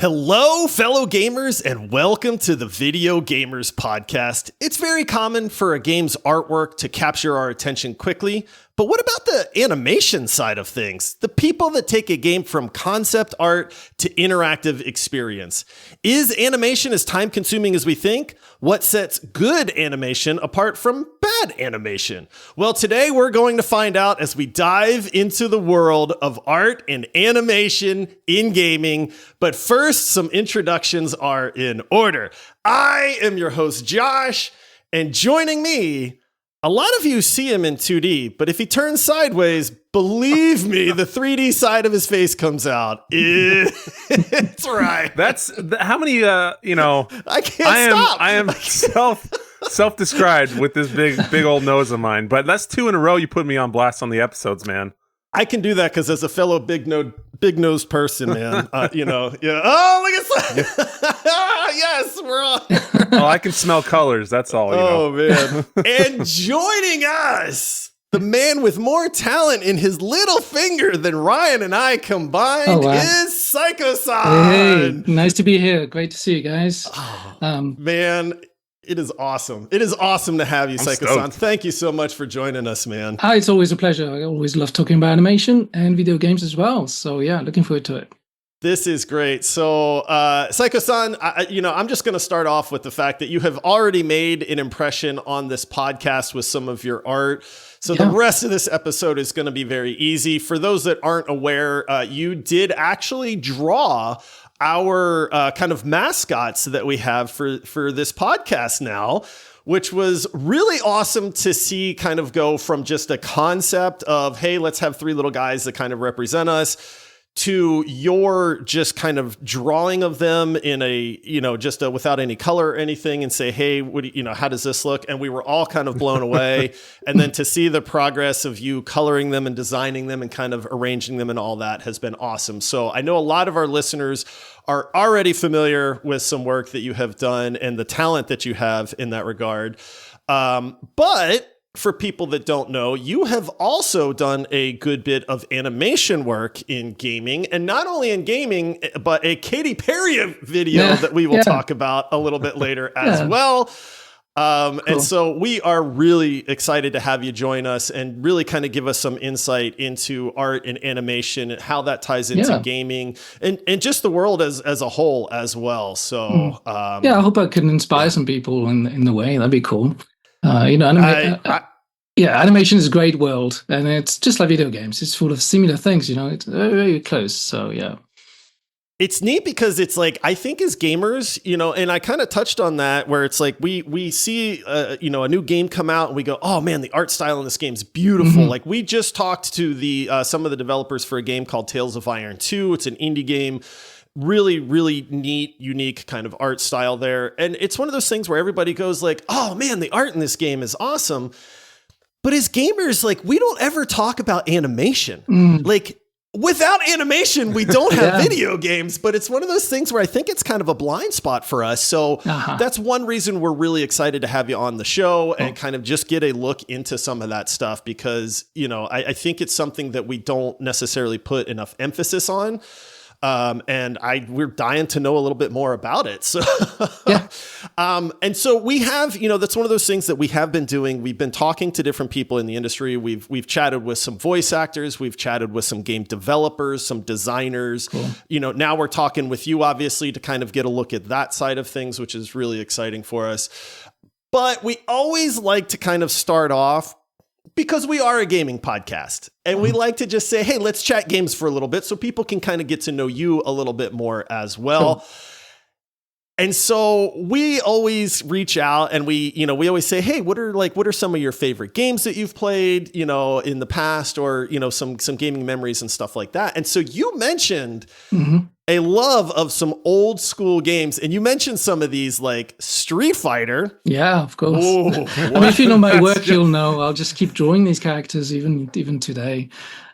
Hello, fellow gamers, and welcome to the Video Gamers Podcast. It's very common for a game's artwork to capture our attention quickly, but what about the animation side of things? The people that take a game from concept art to interactive experience. Is animation as time-consuming as we think? What sets good animation apart from bad animation? Well, today we're going to find out as we dive into the world of art and animation in gaming. But first, some introductions are in order. I am your host, Josh, and joining me, a lot of you see him in 2D, but if he turns sideways, believe me, the 3D side of his face comes out. It's right. That's how many, I can't stop. I am self-described with this big old nose of mine, but that's 2 in a row you put me on blast on the episodes, man. I can do that because as a fellow big-nosed person, man, yeah. Oh, look at that. Yes, we're on. Oh, I can smell colors. That's all. Oh, man. And joining us, the man with more talent in his little finger than Ryan and I combined is Sykosan. Hey, nice to be here. Great to see you guys. Man, it is awesome. It is awesome to have you, Sykosan. Thank you so much for joining us, man. It's always a pleasure. I always love talking about animation and video games as well. So yeah, looking forward to it. This is great. So, Sykosan, I'm just going to start off with the fact that you have already made an impression on this podcast with some of your art. So the rest of this episode is going to be very easy. For those that aren't aware, you did actually draw our kind of mascots that we have for this podcast now, which was really awesome to see kind of go from just a concept of, hey, let's have 3 little guys that kind of represent us, to your just kind of drawing of them in a, without any color or anything, and say, hey, how does this look? And we were all kind of blown away. And then to see the progress of you coloring them and designing them and kind of arranging them and all that has been awesome. So I know a lot of our listeners are already familiar with some work that you have done and the talent that you have in that regard. But for people that don't know, you have also done a good bit of animation work in gaming, and not only in gaming, but a Katy Perry video that we will talk about a little bit later as well. Cool. And so we are really excited to have you join us and really kind of give us some insight into art and animation and how that ties into gaming and just the world as a whole as well. So, I hope I can inspire some people in the way. That'd be cool. Animation is a great world, and it's just like video games. It's full of similar things, it's very, very close. So, yeah. It's neat because it's like, I think as gamers, and I kind of touched on that where it's like we see, a new game come out and we go, oh man, the art style in this game is beautiful. Mm-hmm. Like we just talked to some of the developers for a game called Tales of Iron 2. It's an indie game. Really, really neat, unique kind of art style there. And it's one of those things where everybody goes like, oh man, the art in this game is awesome. But as gamers, like we don't ever talk about animation. Like without animation, we don't have video games, but it's one of those things where I think it's kind of a blind spot for us. So that's one reason we're really excited to have you on the show and kind of just get a look into some of that stuff because, I think it's something that we don't necessarily put enough emphasis on. And we're dying to know a little bit more about it. So, and so we have, that's one of those things that we have been doing. We've been talking to different people in the industry. We've chatted with some voice actors. We've chatted with some game developers, some designers. Cool. Now we're talking with you, obviously, to kind of get a look at that side of things, which is really exciting for us. But we always like to kind of start off because we are a gaming podcast and we like to just say, hey, let's chat games for a little bit so people can kind of get to know you a little bit more as well. Cool. And so we always reach out and we always say, hey, what are some of your favorite games that you've played, in the past or, some gaming memories and stuff like that. And so you mentioned a love of some old school games. And you mentioned some of these like Street Fighter. Yeah, of course. If you know my work, you'll know I'll just keep drawing these characters even today.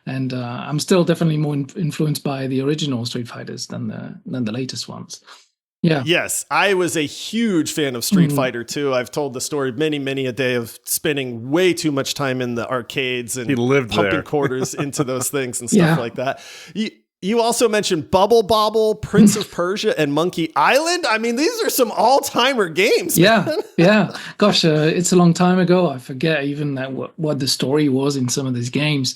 And I'm still definitely more influenced by the original Street Fighters than the latest ones. Yeah. Yes, I was a huge fan of Street Fighter 2. I've told the story many a day of spending way too much time in the arcades and pumping quarters into those things and stuff like that. You also mentioned Bubble Bobble, Prince of Persia, and Monkey Island. I mean, these are some all-timer games. Yeah, man. yeah. Gosh, it's a long time ago. I forget even what the story was in some of these games.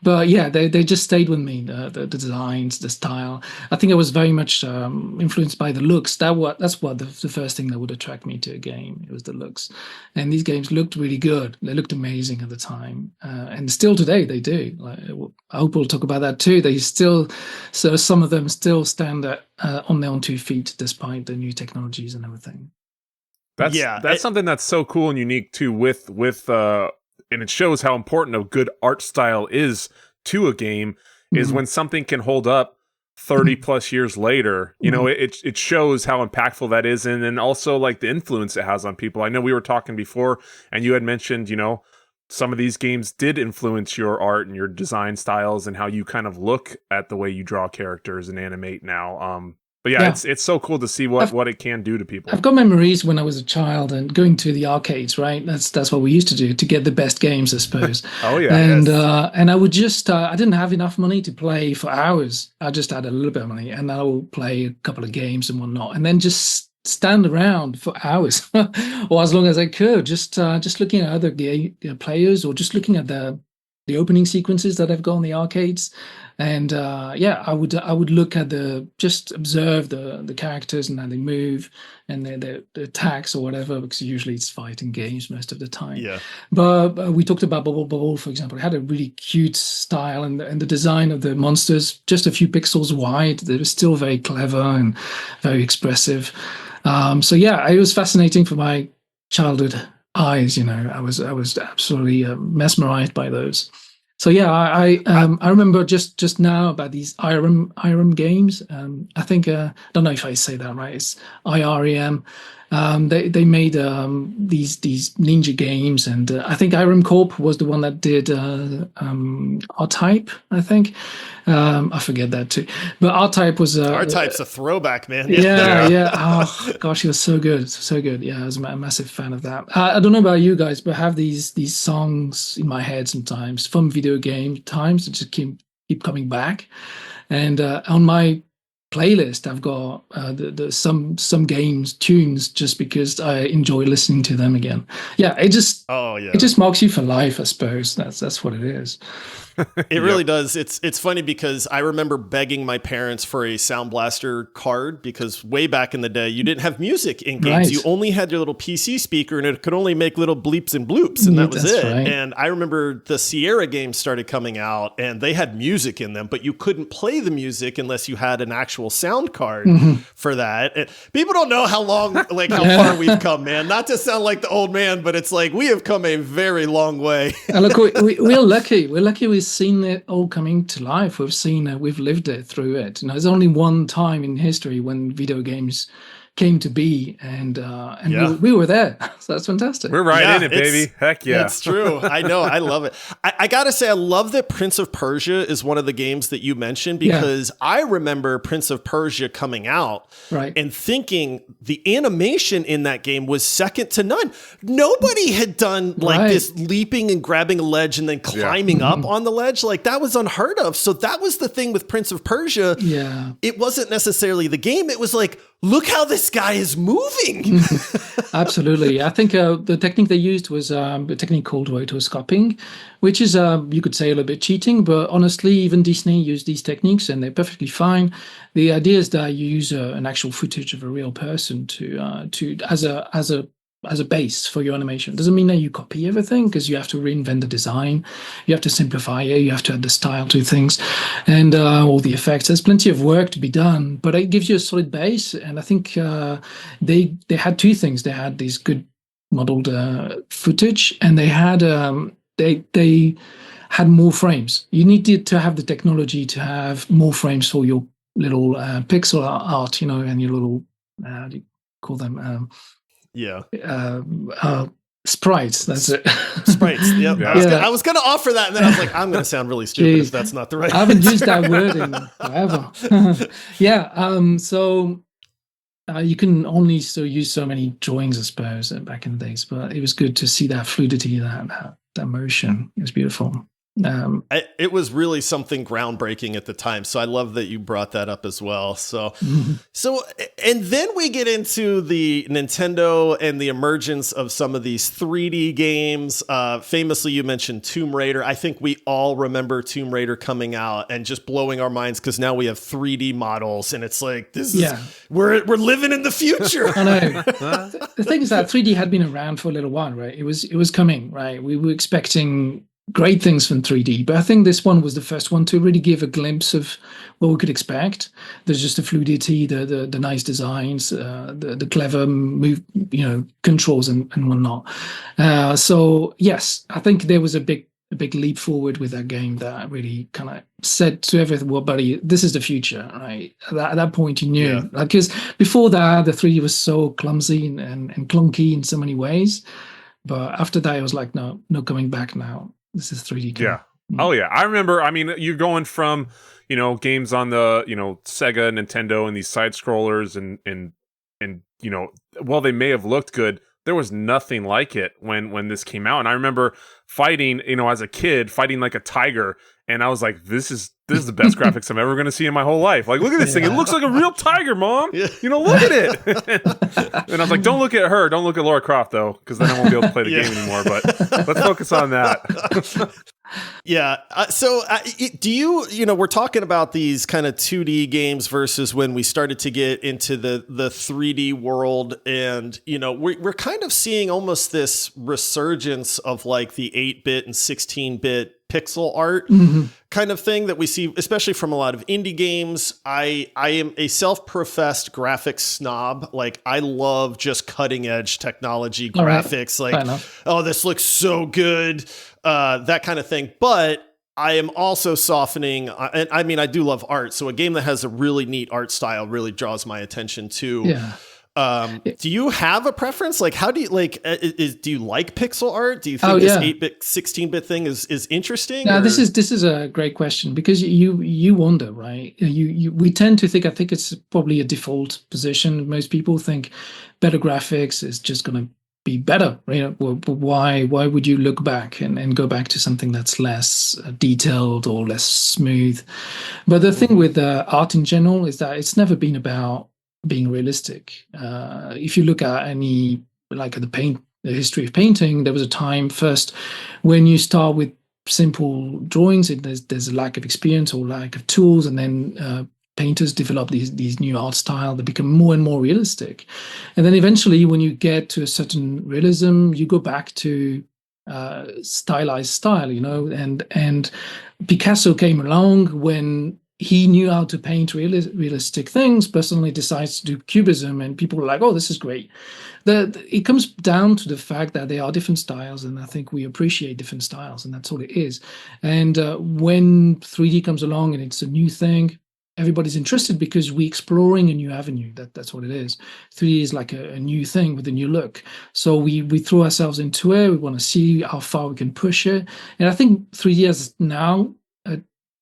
But yeah, they just stayed with me. The designs, the style. I think I was very much influenced by the looks. That's what the first thing that would attract me to a game. It was the looks, and these games looked really good. They looked amazing at the time, and still today they do. Like, I hope we'll talk about that too. They still, so some of them still stand on their own 2 feet despite the new technologies and everything. That's something that's so cool and unique too with and it shows how important a good art style is to a game is when something can hold up 30 plus years later. You know, it shows how impactful that is, and then also like the influence it has on people. I know we were talking before and you had mentioned, you know, some of these games did influence your art and your design styles and how you kind of look at the way you draw characters and animate now. But yeah, it's so cool to see what it can do to people. I've got memories when I was a child and going to the arcades, right? That's what we used to do to get the best games, I suppose. Oh yeah. And I would just I didn't have enough money to play for hours. I just had a little bit of money, and I would play a couple of games and whatnot, and then just stand around for hours or as long as I could, just looking at other players, or just looking at the opening sequences that I've got in the arcades. And I would look at just observe the characters and how they move and their attacks or whatever, because usually it's fighting games most of the time. Yeah. But we talked about Bubble Bubble, for example. It had a really cute style, and the design of the monsters, just a few pixels wide, they were still very clever and very expressive. So yeah, it was fascinating for my childhood eyes. You know, I was absolutely mesmerized by those. So yeah, I remember just now about these IREM games. I think don't know if I say that right. It's IREM. They made these ninja games, and I think IREM Corp was the one that did R-Type. I think I forget that too. But R-Type was R-Type's a throwback, man. Yeah. Oh gosh, he was so good, so good. Yeah, I was a massive fan of that. I don't know about you guys, but I have these songs in my head sometimes from video game times that just keep coming back. And on my playlist, I've got some games tunes just because I enjoy listening to them again. Yeah, it just marks you for life, I suppose. That's what it is. It really does. It's funny because I remember begging my parents for a Sound Blaster card, because way back in the day, you didn't have music in games. Right. You only had your little PC speaker, and it could only make little bleeps and bloops, and that was it. Right. And I remember the Sierra games started coming out, and they had music in them, but you couldn't play the music unless you had an actual sound card for that. And people don't know how far we've come, man. Not to sound like the old man, but it's like we have come a very long way. Look, we're lucky. We're lucky we've seen it all coming to life. We've seen it. We've lived it through it. You know, there's only one time in history when video games came to be, and we were there. So that's fantastic. We're right in it, baby. Heck yeah. It's true. I know. I love it. I got to say, I love that Prince of Persia is one of the games that you mentioned, because I remember Prince of Persia coming out and thinking the animation in that game was second to none. Nobody had done this leaping and grabbing a ledge and then climbing up on the ledge. Like, that was unheard of. So that was the thing with Prince of Persia. Yeah. It wasn't necessarily the game. It was like, look how this guy is moving. Absolutely. I think the technique they used was a technique called rotoscoping, which is, you could say, a little bit cheating, but honestly, even Disney used these techniques and they're perfectly fine. The idea is that you use an actual footage of a real person to as a base for your animation. Doesn't mean that you copy everything, because you have to reinvent the design, you have to simplify it, you have to add the style to things, and all the effects. There's plenty of work to be done, but it gives you a solid base. And I think they had two things. They had these good modeled footage, and they had more frames. You needed to have the technology to have more frames for your little pixel art, you know, and your little how do you call them? Sprites. That's it. Sprites. Yep. I was going to offer that, and then I was like, I'm going to sound really stupid if that's not the right. I haven't used that word in forever. So you can only use so many drawings, I suppose, back in the days. But it was good to see that fluidity, that motion. It was beautiful. It was really something groundbreaking at the time. So I love that you brought that up as well. So, and then we get into the Nintendo and the emergence of some of these 3D games. Famously, you mentioned Tomb Raider. I think we all remember Tomb Raider coming out and just blowing our minds because now we have 3D models, and it's like we're living in the future. I know. The thing is that 3D had been around for a little while, right? It was coming, right? We were expecting great things from 3D, but I think this one was the first one to really give a glimpse of what we could expect. There's just the fluidity, the nice designs, the clever move, controls and whatnot. So yes, I think there was a big leap forward with that game that really kind of said to everyone, well, buddy, this is the future, right? At that point, you knew, because before that, the 3D was so clumsy and clunky in so many ways. But after that, I was like, no coming back now. This is 3D game. Yeah. Oh yeah. I remember, I mean, you're going from, games on the, Sega, Nintendo, and these side scrollers and while they may have looked good, there was nothing like it when this came out. And I remember fighting, as a kid, fighting like a tiger, and I was like, this is the best graphics I'm ever going to see in my whole life. Like, look at this thing. It looks like a real tiger, Mom. Look at it. And I was like, don't look at her. Don't look at Lara Croft, though, because then I won't be able to play the game anymore. But let's focus on that. Yeah. So do you, we're talking about these kind of 2D games versus when we started to get into the 3D world. And, we're kind of seeing almost this resurgence of like the 8-bit and 16-bit pixel art kind of thing that we see, especially from a lot of indie games. I am a self-professed graphics snob. Like, I love just cutting edge technology graphics. Like, oh, this looks so good. That kind of thing. But I am also softening. And I mean, I do love art. So a game that has a really neat art style really draws my attention too. Yeah. Do you have a preference? Like, how do you do you like pixel art? Do you think this 8-bit, 16-bit thing is interesting? Now, this is a great question, because you wonder, right? We tend to think, I think it's probably a default position. Most people think better graphics is just going to be better. Why would you look back and go back to something that's less detailed or less smooth? But the thing with art in general is that it's never been about being realistic. If you look at any, like the history of painting, there was a time first when you start with simple drawings, there's a lack of experience or lack of tools, and then painters develop these new art style that become more and more realistic. And then eventually, when you get to a certain realism, you go back to stylized style, and Picasso came along when he knew how to paint realistic things, but suddenly decides to do cubism, and people were like, oh, this is great. It comes down to the fact that there are different styles, and I think we appreciate different styles, and that's all it is. And when 3D comes along and it's a new thing, everybody's interested because we're exploring a new avenue. That's what it is. 3D is like a new thing with a new look. So we throw ourselves into it. We want to see how far we can push it. And I think 3D has now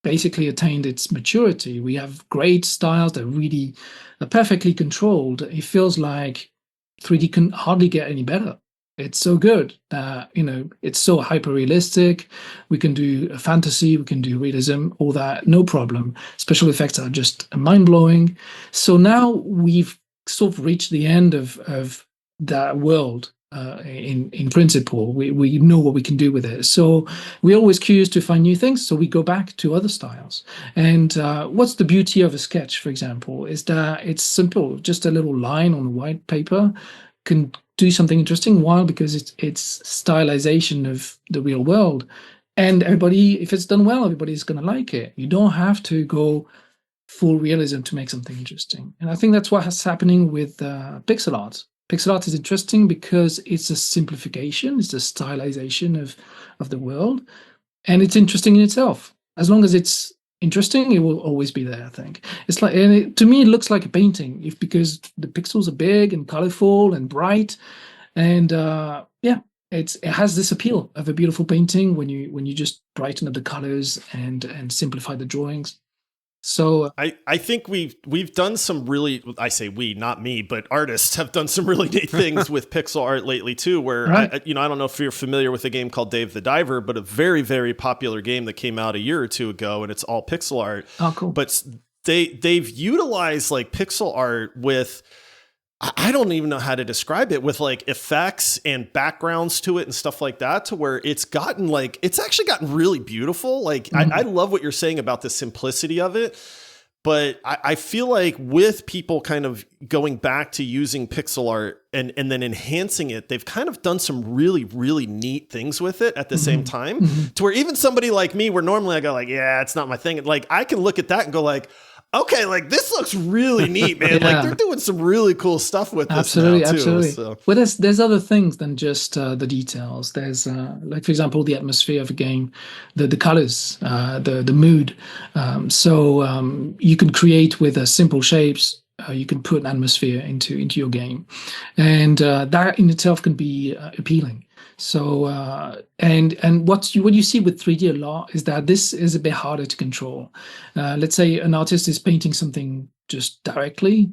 basically attained its maturity. We have great styles that really are perfectly controlled. It feels like 3D can hardly get any better. It's so good that, it's so hyper-realistic. We can do a fantasy, we can do realism, all that, no problem. Special effects are just mind-blowing. So now we've sort of reached the end of that world. In principle, we know what we can do with it. So we're always curious to find new things. So we go back to other styles. And what's the beauty of a sketch, for example, is that it's simple. Just a little line on a white paper can do something interesting. Why? Because it's stylization of the real world. And everybody, if it's done well, everybody's going to like it. You don't have to go full realism to make something interesting. And I think that's what's happening with pixel art. Pixel art is interesting because it's a simplification, it's a stylization of the world, and it's interesting in itself. As long as it's interesting, it will always be there, I think. It's like, to me, it looks like a painting, because the pixels are big and colorful and bright, and it has this appeal of a beautiful painting when you just brighten up the colors and simplify the drawings. So I think we've done some really, I say we, not me, but artists have done some really neat things with pixel art lately too, where right. I don't know if you're familiar with a game called Dave the Diver, but a very, very popular game that came out a year or two ago, and it's all pixel art. Oh, cool. But they've utilized like pixel art with, I don't even know how to describe it, with like effects and backgrounds to it and stuff like that, to where it's actually gotten really beautiful. Like I love what you're saying about the simplicity of it, but I feel like with people kind of going back to using pixel art and then enhancing it, they've kind of done some really, really neat things with it at the same time, to where even somebody like me, where normally I go like, yeah, it's not my thing. Like I can look at that and go like, okay, like this looks really neat, man. Yeah. Like they're doing some really cool stuff with this absolutely, now too. absolutely. So. Well, there's other things than just the details. There's like, for example, the atmosphere of a game, the colors, the mood. You can create with simple shapes. You can put an atmosphere into your game, and that in itself can be appealing. So and what you see with 3D a lot is that this is a bit harder to control. Let's say an artist is painting something just directly,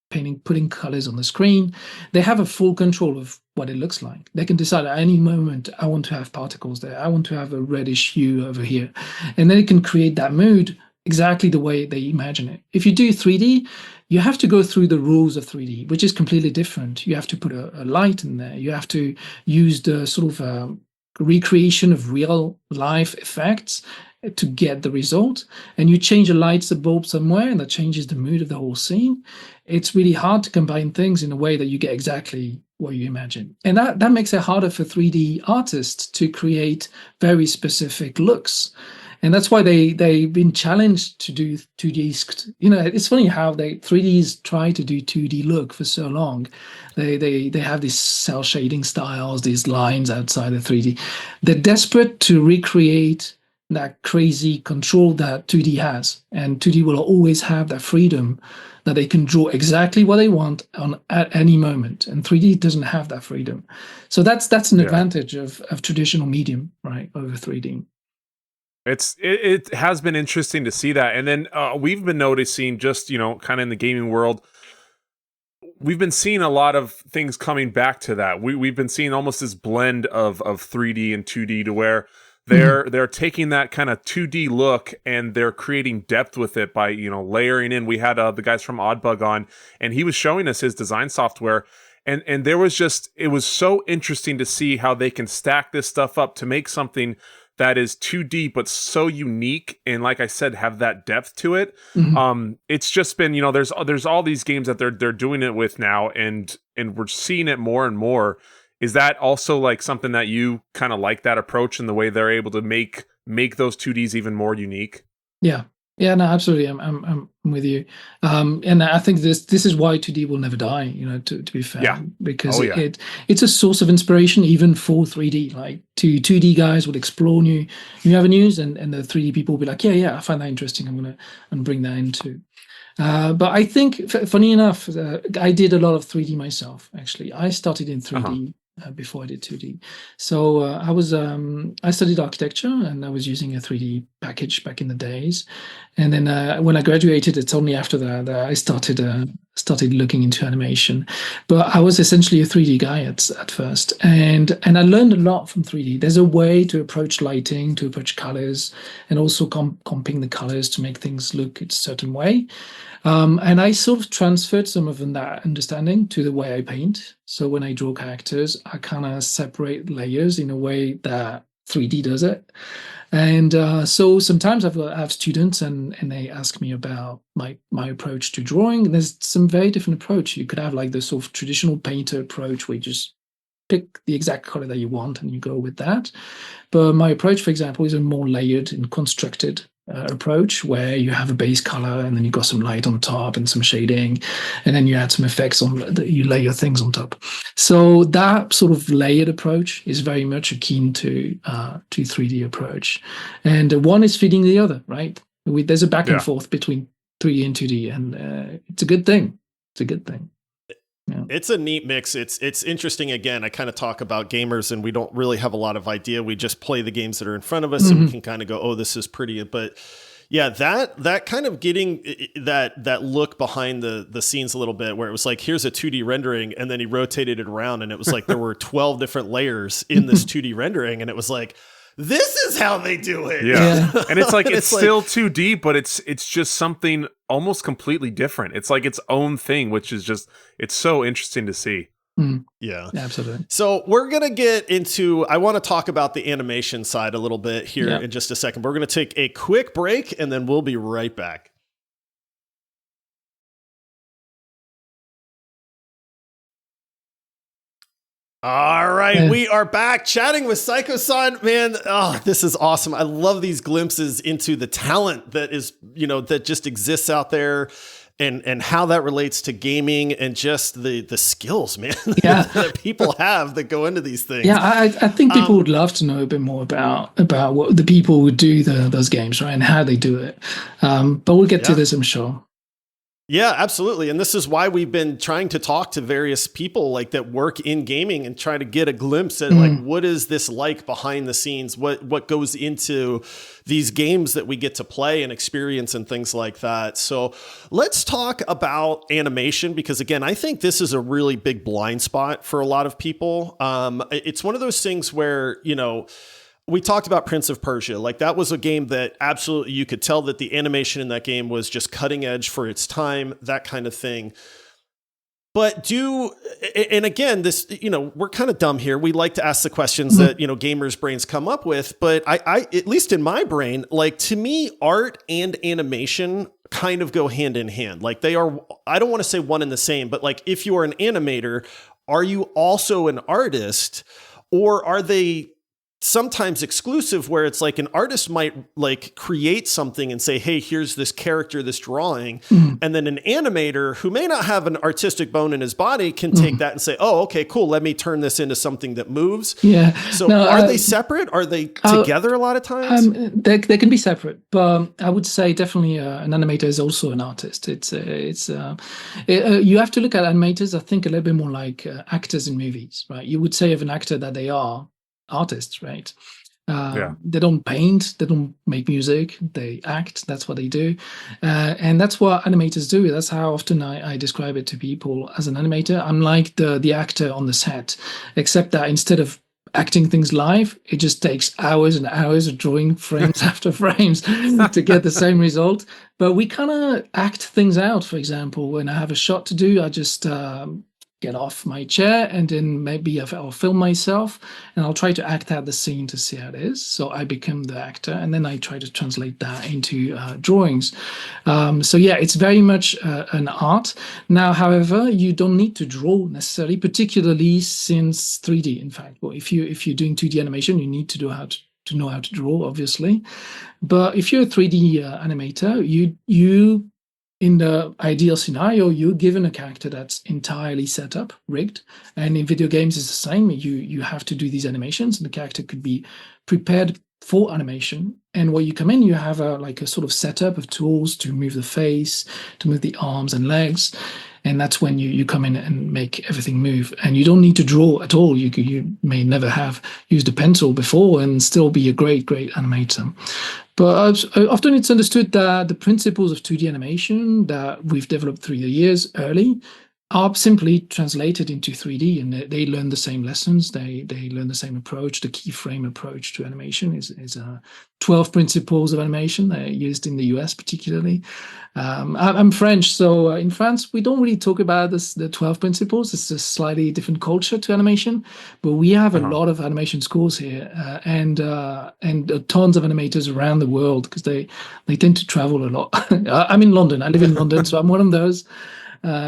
putting colors on the screen. They have a full control of what it looks like. They can decide at any moment, I want to have particles there, I want to have a reddish hue over here, and then it can create that mood exactly the way they imagine it. If you do 3D, you have to go through the rules of 3D, which is completely different. You have to put a light in there. You have to use the sort of recreation of real life effects to get the result. And you change a light bulb somewhere, and that changes the mood of the whole scene. It's really hard to combine things in a way that you get exactly what you imagine. And that makes it harder for 3D artists to create very specific looks. And that's why they've been challenged to do 2D. You know, it's funny how 3Ds try to do 2D look for so long. They have these cell shading styles, these lines outside of 3D. They're desperate to recreate that crazy control that 2D has. And 2D will always have that freedom that they can draw exactly what they want at any moment. And 3D doesn't have that freedom. So that's an advantage of traditional medium, right, over 3D. It has been interesting to see that. And then we've been noticing, just, kind of in the gaming world, we've been seeing a lot of things coming back to that. We've been seeing almost this blend of 3D and 2D, to where they're taking that kind of 2D look and they're creating depth with it by, layering in. We had the guys from Oddbug on, and he was showing us his design software. And it was so interesting to see how they can stack this stuff up to make something that is 2D but so unique, and like I said, have that depth to it. It's just been, there's all these games that they're doing it with now, and we're seeing it more and more. Is that also like something that you kind of like, that approach and the way they're able to make those 2Ds even more unique? Yeah, no, absolutely. I'm with you. And I think this is why 2D will never die, to be fair, because it's a source of inspiration even for 3D. Like 2D guys will explore new avenues, and the 3D people will be like, yeah, I find that interesting. I'm going to bring that into. But I think, funny enough, I did a lot of 3D myself, actually. I started in 3D. Before I did 2D. So I studied architecture, and I was using a 3D package back in the days. And then when I graduated, it's only after that I started looking into animation. But I was essentially a 3D guy at first. And I learned a lot from 3D. There's a way to approach lighting, to approach colors, and also comping the colors to make things look a certain way. And I sort of transferred some of that understanding to the way I paint. So when I draw characters, I kind of separate layers in a way that 3D does it. And so sometimes I have students, and they ask me about my approach to drawing. And there's some very different approach. You could have like the sort of traditional painter approach, where you just pick the exact color that you want and you go with that. But my approach, for example, is a more layered and constructed approach, where you have a base color, and then you got some light on top and some shading, and then you add some effects you layer things on top. So that sort of layered approach is very much akin to 3D approach, and one is feeding the other, right? There's a back and forth between 3D and 2D, and it's a good thing. Yeah. It's a neat mix. It's interesting. Again, I kind of talk about gamers, and we don't really have a lot of idea. We just play the games that are in front of us, and we can kind of go, oh, this is pretty. But Yeah, that kind of getting that look behind the scenes a little bit, where it was like, here's a 2D rendering, and then he rotated it around, and it was like there were 12 different layers in this 2D rendering, and it was like, this is how they do it. Yeah. And it's like, it's still 2D, but it's just something almost completely different. It's like its own thing, which is just, it's so interesting to see. Yeah, absolutely. So we're going to get into, I want to talk about the animation side a little bit here in just a second. We're going to take a quick break, and then we'll be right back. All right, we are back chatting with Sykosan. Man, oh, this is awesome. I love these glimpses into the talent that is, that just exists out there, and how that relates to gaming, and just the skills, man, that people have that go into these things. Yeah, I think people would love to know a bit more about what the people who do those games, right, and how they do it. But we'll get to this, I'm sure. Yeah, absolutely. And this is why we've been trying to talk to various people like that work in gaming, and try to get a glimpse at like, what is this like behind the scenes? What goes into these games that we get to play and experience and things like that. So let's talk about animation, because again, I think this is a really big blind spot for a lot of people. It's one of those things where, we talked about Prince of Persia. Like, that was a game that absolutely, you could tell that the animation in that game was just cutting edge for its time, that kind of thing. But and again, this, we're kind of dumb here. We like to ask the questions that, gamers' brains come up with. But I, at least in my brain, like, to me, art and animation kind of go hand in hand. Like, they are, I don't want to say one and the same, but like, if you are an animator, are you also an artist, or are they sometimes exclusive, where it's like an artist might like create something and say, hey, here's this character, this drawing. And then an animator who may not have an artistic bone in his body can take that and say, oh, okay, cool. Let me turn this into something that moves. Yeah. So are they separate? Are they together a lot of times? They can be separate, but I would say definitely an animator is also an artist. You have to look at animators, I think, a little bit more like actors in movies, right? You would say of an actor that they are artists, right? They don't paint, they don't make music, they act. That's what they do, and that's what animators do. That's how often I describe it to people as an animator. I'm like the actor on the set, except that instead of acting things live, it just takes hours and hours of drawing frames after frames to get the same result. But we kind of act things out. For example, when I have a shot to do, I just get off my chair, and then maybe I'll film myself, and I'll try to act out the scene to see how it is. So I become the actor, and then I try to translate that into drawings. So yeah, it's very much an art. Now, however, you don't need to draw necessarily, particularly since 3D. In fact, well, if you're doing 2D animation, you need to know how to draw, obviously. But if you're a 3D animator, you in the ideal scenario, you're given a character that's entirely set up, rigged. And in video games, it's the same. You have to do these animations, and the character could be prepared for animation. And when you come in, you have a sort of setup of tools to move the face, to move the arms and legs. And that's when you come in and make everything move. And you don't need to draw at all. You may never have used a pencil before and still be a great animator. But often it's understood that the principles of 2D animation that we've developed through the years early are simply translated into 3D, and they learn the same lessons. They learn the same approach. The keyframe approach to animation is 12 principles of animation that are used in the US particularly. I'm French, so in France we don't really talk about the 12 principles. It's a slightly different culture to animation, but we have a lot of animation schools here, and tons of animators around the world, because they tend to travel a lot. I'm in London. I live in London, so I'm one of those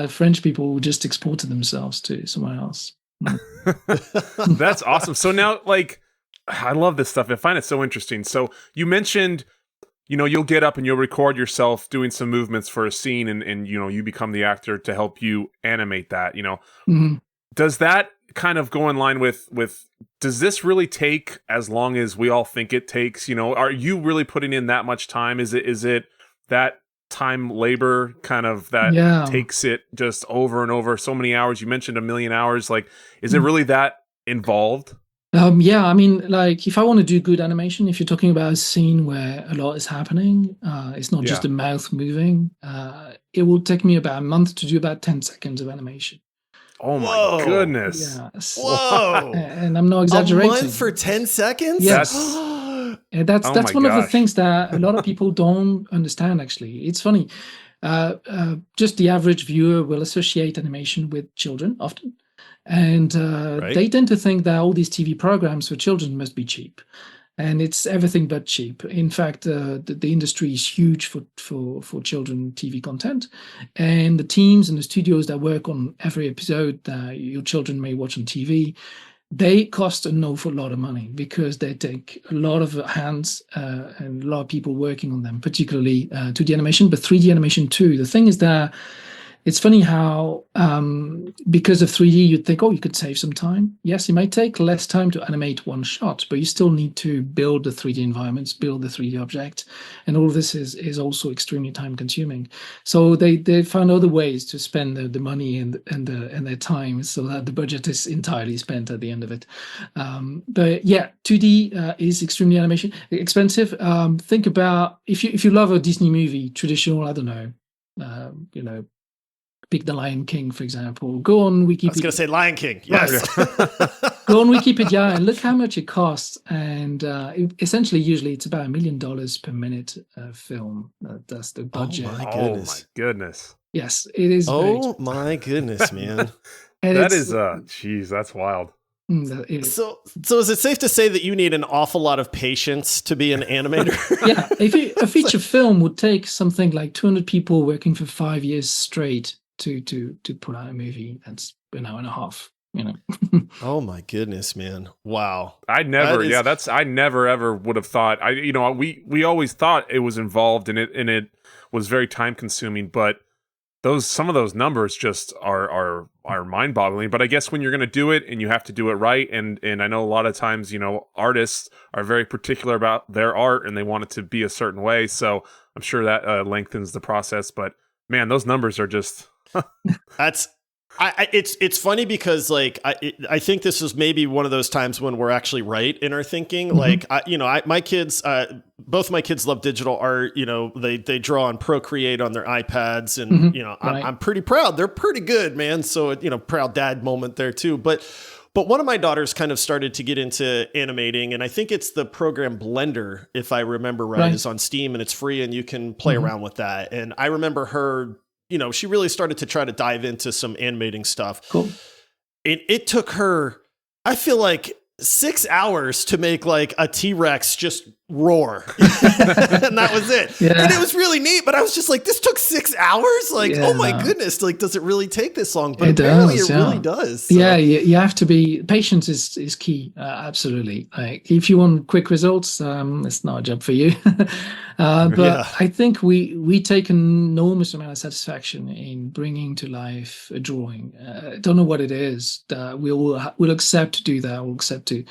French people who just exported themselves to somewhere else. That's awesome. So now, like, I love this stuff. I find it so interesting. So you mentioned, you'll get up and you'll record yourself doing some movements for a scene, and you become the actor to help you animate that. Does that kind of go in line with does this really take as long as we all think it takes? Are you really putting in that much time? Is it that time labor kind of that takes it just over and over so many hours? You mentioned 1 million hours. Like, is it really that involved? Yeah, I mean, like if I want to do good animation, if you're talking about a scene where a lot is happening, it's not just a mouth moving. It will take me about a month to do about 10 seconds of animation. Oh my goodness! Yes. Whoa! And I'm not exaggerating. A month for 10 seconds? Yes. That's one of the things that a lot of people don't understand. Actually, it's funny. Just the average viewer will associate animation with children often. And they tend to think that all these TV programs for children must be cheap. And it's everything but cheap. In fact, the industry is huge for children TV content. And the teams and the studios that work on every episode that your children may watch on TV, they cost an awful lot of money because they take a lot of hands and a lot of people working on them, particularly 2D animation, but 3D animation too. The thing is that it's funny how, because of 3D, you'd think, oh, you could save some time. Yes, it might take less time to animate one shot, but you still need to build the 3D environments, build the 3D object. And all of this is also extremely time consuming. So they found other ways to spend the money and their time so that the budget is entirely spent at the end of it. But yeah, 2D is extremely expensive. Think about, if you love a Disney movie, traditional, I don't know, pick The Lion King, for example. Go on Wikipedia. I was going to say Lion King. Yes. Go on Wikipedia and look how much it costs. And essentially, usually it's about $1 million per minute film. That's the budget. Oh, my goodness. Oh, my goodness. Yes, it is. Oh, my goodness, man. That is, geez, that's wild. So is it safe to say that you need an awful lot of patience to be an animator? Yeah, a feature film would take something like 200 people working for 5 years straight to put out a movie that's an hour and a half. Oh my goodness, man! Wow. I never ever would have thought. We always thought it was involved and it was very time consuming, but some of those numbers just are mind-boggling. But I guess when you're going to do it and you have to do it right, and I know a lot of times, artists are very particular about their art and they want it to be a certain way. So I'm sure that lengthens the process. But man, those numbers are just it's funny because I think this is maybe one of those times when we're actually right in our thinking. Mm-hmm. My kids, both my kids love digital art. They draw on Procreate on their iPads, and mm-hmm. I'm pretty proud. They're pretty good, man. So proud dad moment there too. But one of my daughters kind of started to get into animating, and I think it's the program Blender, if I remember right, is on Steam and it's free and you can play mm-hmm. around with that. And I remember her. She really started to try to dive into some animating stuff. Cool. And it took her, I feel like, 6 hours to make like a T-Rex just roar. And that was it. Yeah. And it was really neat, but I was just like, this took 6 hours? Oh my goodness. Does it really take this long? But apparently it really does. So. Yeah, you have to be, patience is key. Absolutely. Like if you want quick results, it's not a job for you. But I think we take an enormous amount of satisfaction in bringing to life a drawing. Don't know what it is. We'll accept to do that. We'll accept to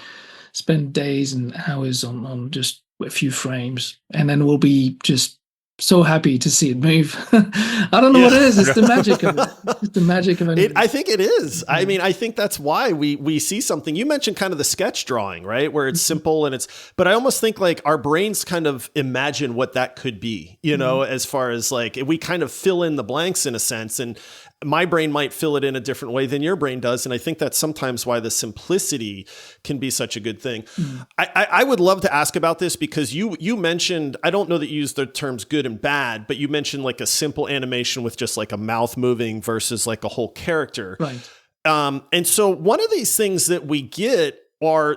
spend days and hours on just a few frames, and then we'll be just so happy to see it move. I don't know what it is. It's the magic of it. It's the magic of it. I think it is. I mean, I think that's why we see something. You mentioned kind of the sketch drawing, right? Where it's simple but I almost think like our brains kind of imagine what that could be, as far as like we kind of fill in the blanks in a sense. And my brain might fill it in a different way than your brain does. And I think that's sometimes why the simplicity can be such a good thing. Mm. I would love to ask about this because you mentioned, I don't know that you use the terms good and bad, but you mentioned like a simple animation with just like a mouth moving versus like a whole character. Right. And so one of these things that we get are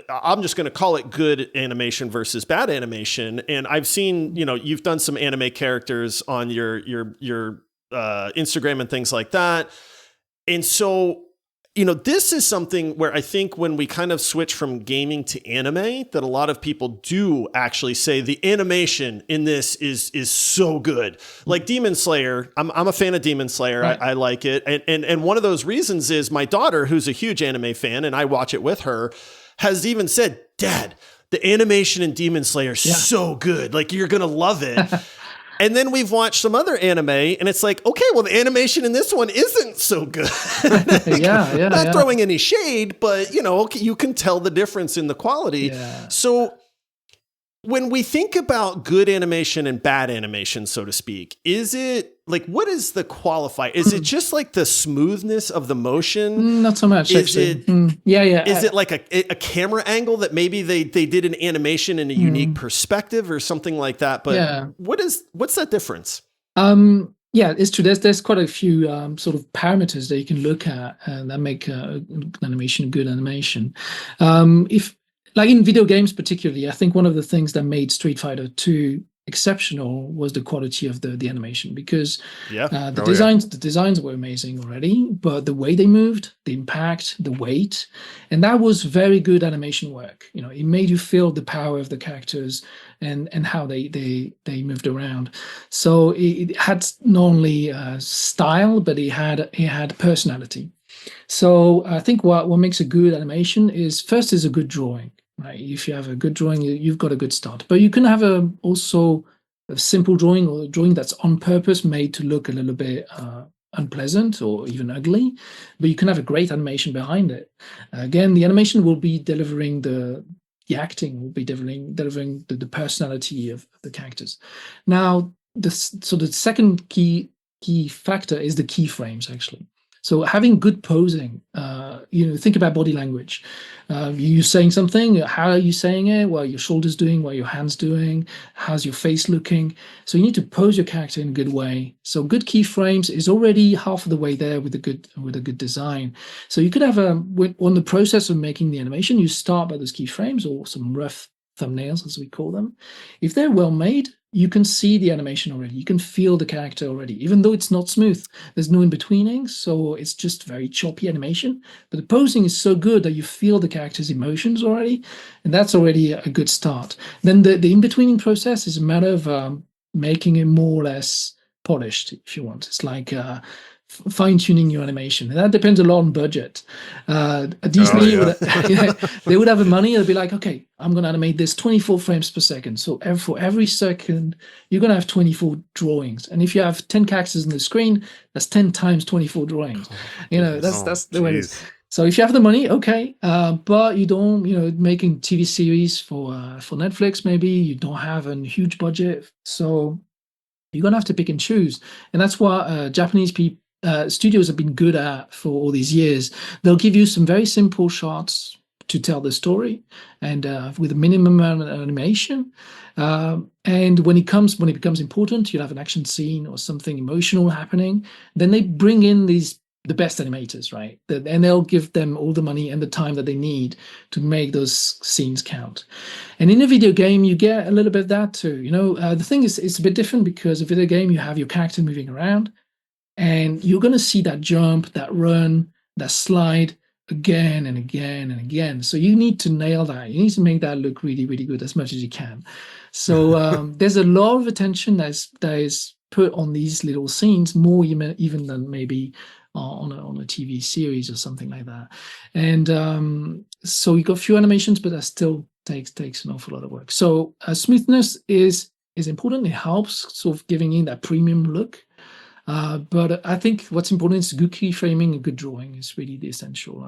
I'm just going to call it good animation versus bad animation. And I've seen, you've done some anime characters on your Instagram and things like that. And so, this is something where I think when we kind of switch from gaming to anime, that a lot of people do actually say the animation in this is so good. Like Demon Slayer, I'm a fan of Demon Slayer. Right. I like it. And one of those reasons is my daughter, who's a huge anime fan, and I watch it with her, has even said, Dad, the animation in Demon Slayer is so good. Like, you're going to love it. And then we've watched some other anime, and it's like, okay, well, the animation in this one isn't so good. Not throwing any shade, but you can tell the difference in the quality. Yeah. So when we think about good animation and bad animation, so to speak, is it like, what is the qualifier? Is it just like the smoothness of the motion? Not so much. Is it? Is it like a camera angle that maybe they did an animation in a unique perspective or something like that? But what's that difference? Yeah, it's true. There's quite a few sort of parameters that you can look at that make an animation good animation. If like in video games particularly, I think one of the things that made Street Fighter 2 exceptional was the quality of the animation, because the designs were amazing already, but the way they moved, the impact, the weight, and that was very good animation work. It made you feel the power of the characters and how they moved around. So it had not only style, but it had personality. So I think what makes a good animation is a good drawing. Right. If you have a good drawing, you've got a good start. But you can have also a simple drawing, or a drawing that's on purpose made to look a little bit unpleasant or even ugly. But you can have a great animation behind it. Again, the animation will be delivering the acting, will be delivering the personality of the characters. Now, the second key factor is the keyframes, actually. So having good posing, think about body language. You're saying something, how are you saying it? What are your shoulders doing? What are your hands doing? How's your face looking? So you need to pose your character in a good way. So good keyframes is already half of the way there with a good design. So you could have on the process of making the animation, you start by those keyframes or some rough thumbnails, as we call them. If they're well made, you can see the animation already. You can feel the character already, even though it's not smooth. There's no in-betweening, so it's just very choppy animation. But the posing is so good that you feel the character's emotions already, and that's already a good start. Then the in-betweening process is a matter of making it more or less polished, if you want. It's like fine-tuning your animation, and that depends a lot on budget. Disney they would have the money. They'd be like, okay, I'm going to animate this 24 frames per second. So for every second, you're going to have 24 drawings. And if you have 10 characters on the screen, that's 10 times 24 drawings. That's the way it is. So if you have the money, okay, but you don't, making TV series for Netflix, maybe you don't have a huge budget, so you're gonna have to pick and choose, and that's what Japanese studios have been good at for all these years. They'll give you some very simple shots to tell the story, and with a minimum amount of animation. And when it becomes important, you'll have an action scene or something emotional happening. Then they bring in the best animators, right? And they'll give them all the money and the time that they need to make those scenes count. And in a video game, you get a little bit of that too. The thing is, it's a bit different because a video game, you have your character moving around, and you're going to see that jump, that run, that slide again and again and again. So you need to nail that. You need to make that look really, really good as much as you can. So there's a lot of attention that is put on these little scenes, more even than maybe on a TV series or something like that. And so you got few animations, but that still takes an awful lot of work. So smoothness is important. It helps sort of giving in that premium look. But I think what's important is good keyframing and good drawing is really the essential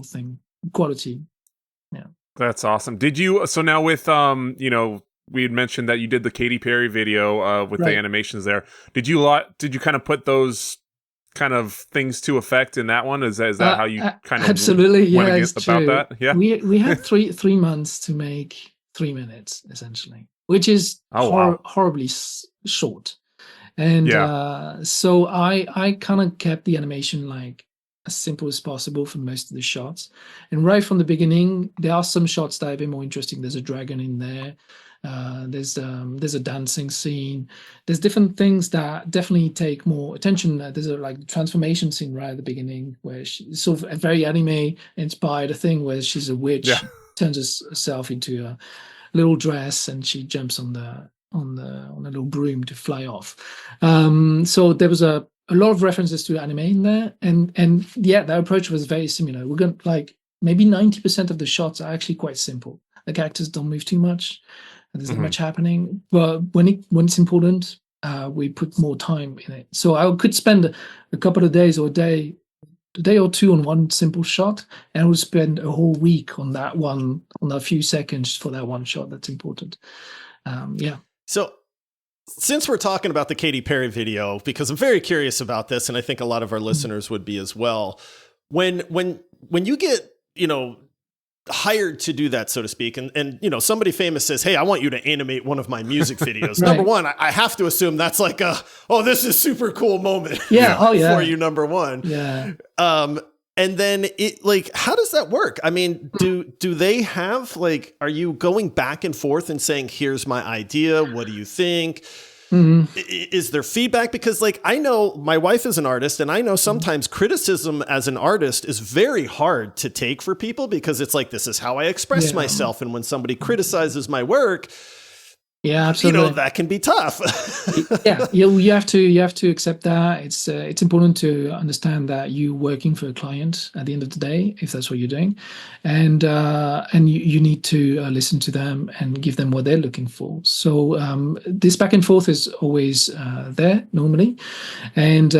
thing. Quality. Yeah. That's awesome. Did you, so now with, we had mentioned that you did the Katy Perry video with the animations there. Did you kind of put those kind of things to effect in that one? Is that how you kind of absolutely went it's about true. that? Yeah. We had three months to make 3 minutes essentially, which is horribly short. And so I kind of kept the animation like as simple as possible for most of the shots. And right from the beginning, there are some shots that are a bit more interesting. There's a dragon in there. There's a dancing scene. There's different things that definitely take more attention. There's a transformation scene right at the beginning where she's sort of a very anime inspired thing where she's a witch, turns herself into a little dress, and she jumps on a little broom to fly off. So there was a lot of references to anime in there, and that approach was very similar. We're going maybe 90% of the shots are actually quite simple. The characters don't move too much. There's not much happening. But when it's important, we put more time in it. So I could spend a couple of days or a day or two on one simple shot, and we'll spend a whole week on that one, on a few seconds for that one shot that's important. Yeah. So since we're talking about the Katy Perry video, because I'm very curious about this, and I think a lot of our listeners would be as well, when you get, hired to do that, so to speak, and somebody famous says, hey, I want you to animate one of my music videos. Right. Number one, I have to assume that's like this is super cool moment. Yeah. Oh yeah. For you, number one. Yeah. And then how does that work? I mean, do they have are you going back and forth and saying, here's my idea, what do you think? Mm-hmm. Is there feedback? Because I know my wife is an artist, and I know sometimes criticism as an artist is very hard to take for people, because it's this is how I express myself. And when somebody criticizes my work, yeah, absolutely, that can be tough. Yeah, you have to accept that. It's important to understand that you're working for a client at the end of the day, if that's what you're doing, and you need to listen to them and give them what they're looking for. So this back and forth is always there normally, and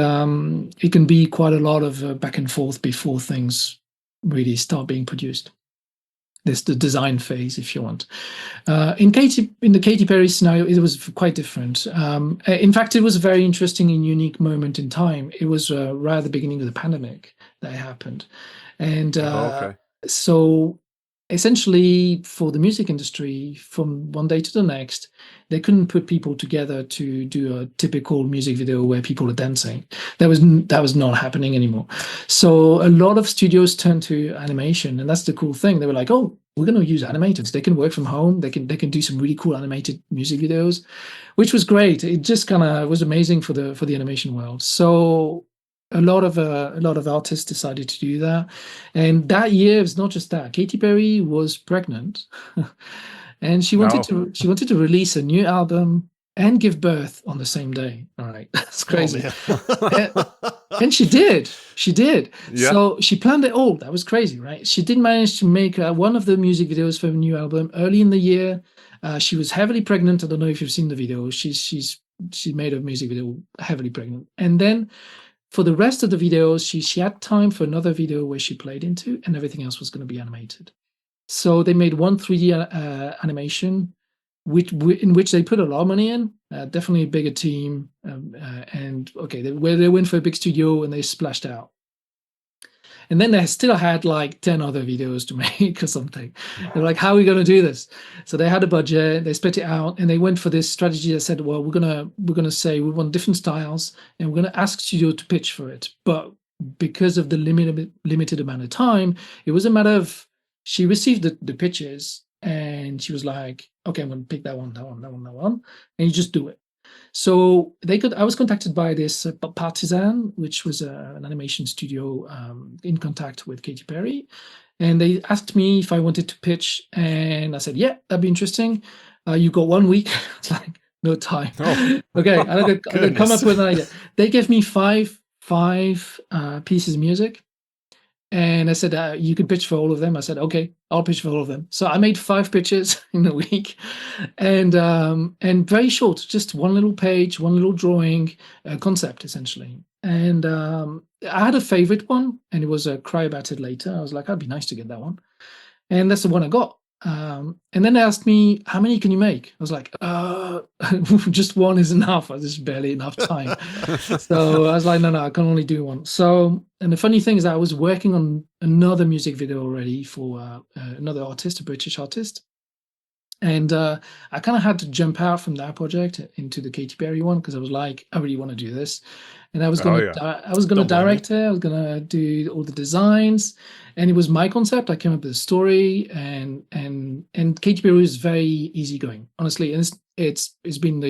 it can be quite a lot of back and forth before things really start being produced. This the design phase, if you want. In the Katy Perry scenario, it was quite different. In fact, it was a very interesting and unique moment in time. It was right at the beginning of the pandemic that happened, and so essentially, for the music industry, from one day to the next, they couldn't put people together to do a typical music video where people are dancing. That was not happening anymore. So a lot of studios turned to animation, and that's the cool thing. They were like, "Oh, we're going to use animators. They can work from home. They can do some really cool animated music videos," which was great. It just kind of was amazing for the animation world. So a lot of artists decided to do that, and that year it's not just that. Katy Perry was pregnant, and she wanted to release a new album and give birth on the same day. All right, that's crazy. And she did. Yeah. So she planned it all. That was crazy, right? She did manage to make one of the music videos for a new album early in the year. She was heavily pregnant. I don't know if you've seen the video. She made a music video heavily pregnant, and then for the rest of the videos, she had time for another video where she played into, and everything else was going to be animated. So they made one 3D animation, in which they put a lot of money in, definitely a bigger team, where they went for a big studio and they splashed out. And then they still had 10 other videos to make or something. They're like, how are we going to do this? So they had a budget, they split it out, and they went for this strategy that said, well, we're gonna say we want different styles, and we're gonna ask studio to pitch for it. But because of the limited amount of time, it was a matter of, she received the pitches and she was like, okay, I'm gonna pick that one, and you just do it. So I was contacted by this Partisan, which was an animation studio in contact with Katy Perry, and they asked me if I wanted to pitch, and I said, yeah, that'd be interesting. You got 1 week. It's like, no time. Oh. Okay, I'm gonna come up with an idea. They gave me five pieces of music, and I said, you can pitch for all of them. I said, okay, I'll pitch for all of them. So I made 5 pitches in a week, and very short, just one little page, one little drawing, concept essentially. And I had a favorite one, and it was Cry About It Later. I was like, that'd be nice to get that one. And that's the one I got. And then they asked me, how many can you make? I was like, just one is enough. There's barely enough time. So I was like, no, I can only do one. So, and the funny thing is that I was working on another music video already for another artist, a British artist. And I kind of had to jump out from that project into the Katy Perry one, because I was like, I really want to do this. And I was going to direct it. I was going to do all the designs, and it was my concept. I came up with a story, and Katy Perry was very easygoing, honestly. And it's been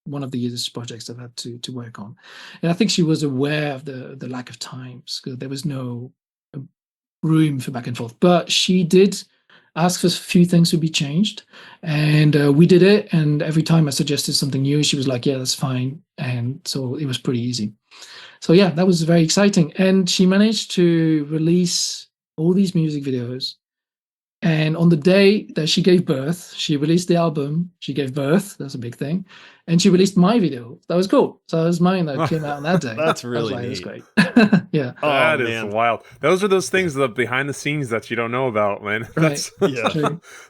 one of the easiest projects I've had to work on. And I think she was aware of the lack of time, because there was no room for back and forth. But she did ask for a few things to be changed, and we did it. And every time I suggested something new, she was like, yeah, that's fine. And so it was pretty easy. So yeah, that was very exciting. And she managed to release all these music videos And on the day that she gave birth, she released the album. She gave birth. That's a big thing. And she released my video. That was cool. So that was mine that came out on that day. That's really neat. That's great. Yeah. That is wild. Those are those things, the behind the scenes that you don't know about, man. That's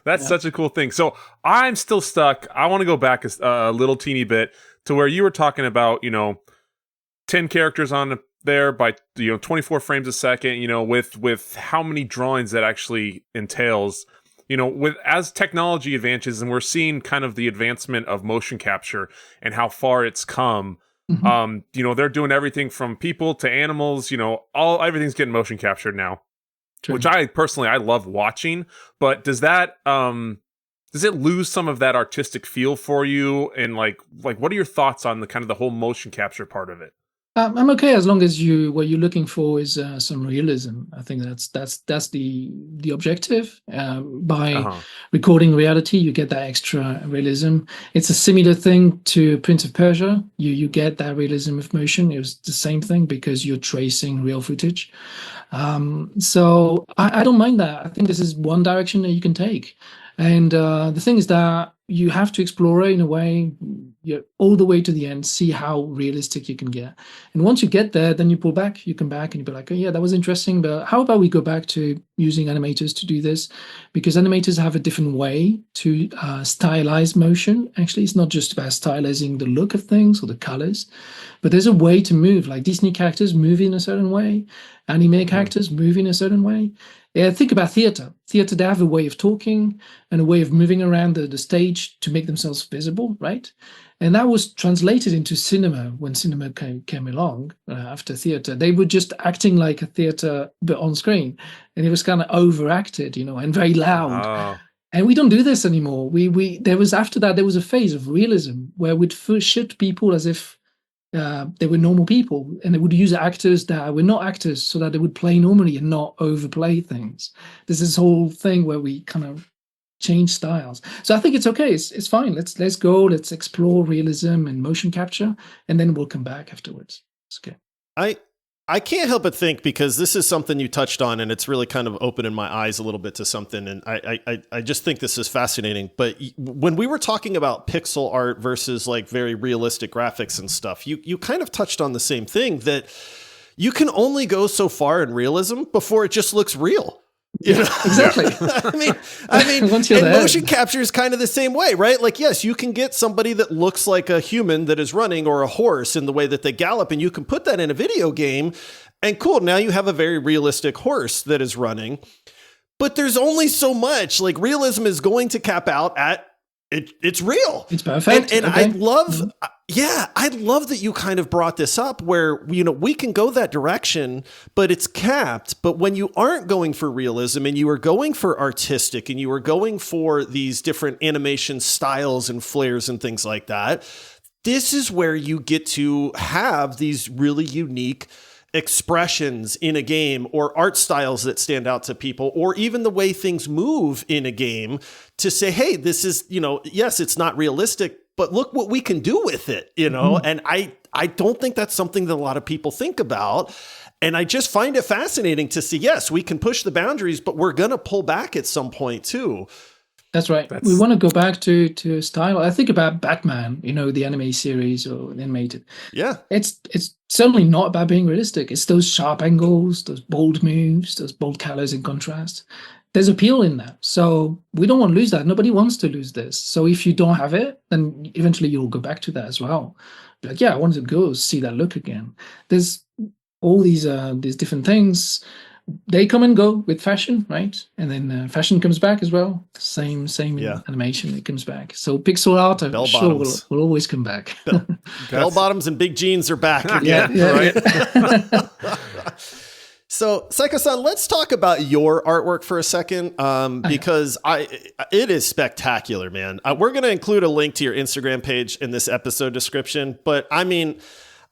that's such a cool thing. So I'm still stuck. I want to go back a little teeny bit to where you were talking about, 10 characters on there by 24 frames a second, with how many drawings that actually entails, with as technology advances, and we're seeing kind of the advancement of motion capture and how far it's come. They're doing everything from people to animals, everything's getting motion captured now. True. Which I love watching, but does it lose some of that artistic feel for you? And like what are your thoughts on the kind of the whole motion capture part of it? I'm okay as long as what you're looking for is some realism. I think that's the objective. By recording reality, you get that extra realism. It's a similar thing to Prince of Persia. You get that realism of motion. It was the same thing because you're tracing real footage. So I don't mind that. I think this is one direction that you can take. And the thing is that you have to explore it in a way, all the way to the end, see how realistic you can get. And once you get there, then you pull back, you come back and you be like, oh yeah, that was interesting, but how about we go back to using animators to do this? Because animators have a different way to stylize motion. Actually, it's not just about stylizing the look of things or the colors, but there's a way to move. Like Disney characters move in a certain way, anime characters move in a certain way. Yeah, think about theater. Theater, they have a way of talking and a way of moving around the stage to make themselves visible, right? And that was translated into cinema when cinema came along after theater. They were just acting like a theater, but on screen. And it was kind of overacted, and very loud. Oh. And we don't do this anymore. After that, there was a phase of realism where we'd shoot people as if they were normal people, and they would use actors that were not actors so that they would play normally and not overplay things. There's this whole thing where we kind of change styles. So I think it's okay. It's fine. Let's go. Let's explore realism and motion capture, and then we'll come back afterwards. It's okay. I can't help but think, because this is something you touched on, and it's really kind of opening my eyes a little bit to something. And I just think this is fascinating. But when we were talking about pixel art versus like very realistic graphics and stuff, you kind of touched on the same thing, that you can only go so far in realism before it just looks real. Exactly. I mean, and motion capture is kind of the same way, right? Like, yes, you can get somebody that looks like a human that is running, or a horse in the way that they gallop, and you can put that in a video game, and cool, now you have a very realistic horse that is running. But there's only so much. Like, realism is going to cap out at it's real. It's perfect. And okay. I love that you kind of brought this up, where, we can go that direction, but it's capped. But when you aren't going for realism, and you are going for artistic, and you are going for these different animation styles and flares and things like that, this is where you get to have these really unique expressions in a game, or art styles that stand out to people, or even the way things move in a game, to say, hey, this is, yes, it's not realistic, but look what we can do with it, And I don't think that's something that a lot of people think about. And I just find it fascinating to see, yes, we can push the boundaries, but we're going to pull back at some point too. That's right. We want to go back to style. I think about Batman, the anime series or the animated. Yeah. It's certainly not about being realistic. It's those sharp angles, those bold moves, those bold colors in contrast. There's appeal in that. So we don't want to lose that. Nobody wants to lose this. So if you don't have it, then eventually you'll go back to that as well. Like, yeah, I want to go see that look again. There's all these different things. They come and go with fashion, right? And then fashion comes back as well. Same in animation, it comes back. So pixel art, I'm sure will always come back. Bell bottoms and big jeans are back again, right? So, Sykosan, let's talk about your artwork for a second, because it is spectacular, man. We're going to include a link to your Instagram page in this episode description, but I mean,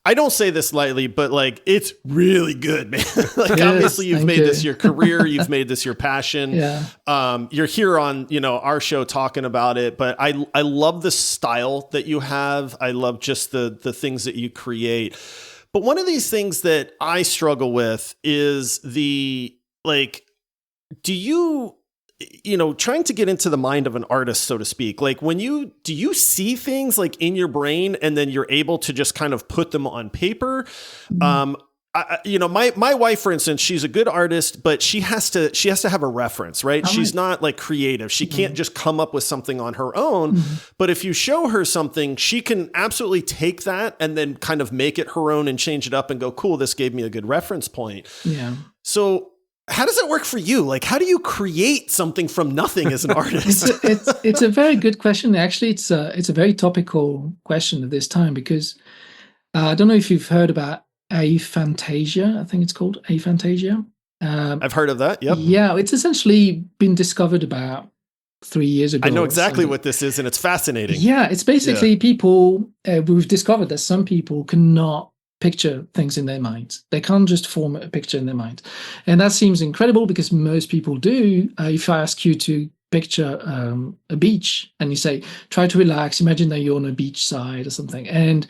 I don't say this lightly, but like, it's really good, man. Obviously you've made this your career, you've made this your passion. Yeah. You're here on, our show talking about it, but I love the style that you have. I love just the things that you create. But one of these things that I struggle with is do you trying to get into the mind of an artist, so to speak, like do you see things like in your brain and then you're able to just kind of put them on paper? My wife, for instance, she's a good artist, but she has to have a reference, right? She's not like creative. She can't just come up with something on her own. But if you show her something, she can absolutely take that and then kind of make it her own and change it up and go, cool, this gave me a good reference point. Yeah. So how does it work for you? Like, how do you create something from nothing as an artist? It's a very good question. Actually, it's a very topical question at this time, because I don't know if you've heard about aphantasia. I think it's called aphantasia. I've heard of that. Yep. Yeah, it's essentially been discovered about 3 years ago. I know exactly what this is, and it's fascinating. Yeah, it's basically people. We've discovered that some people cannot picture things in their minds. They can't just form a picture in their mind, and that seems incredible because most people do. If I ask you to picture a beach, and you say, try to relax, imagine that you're on a beach side or something, and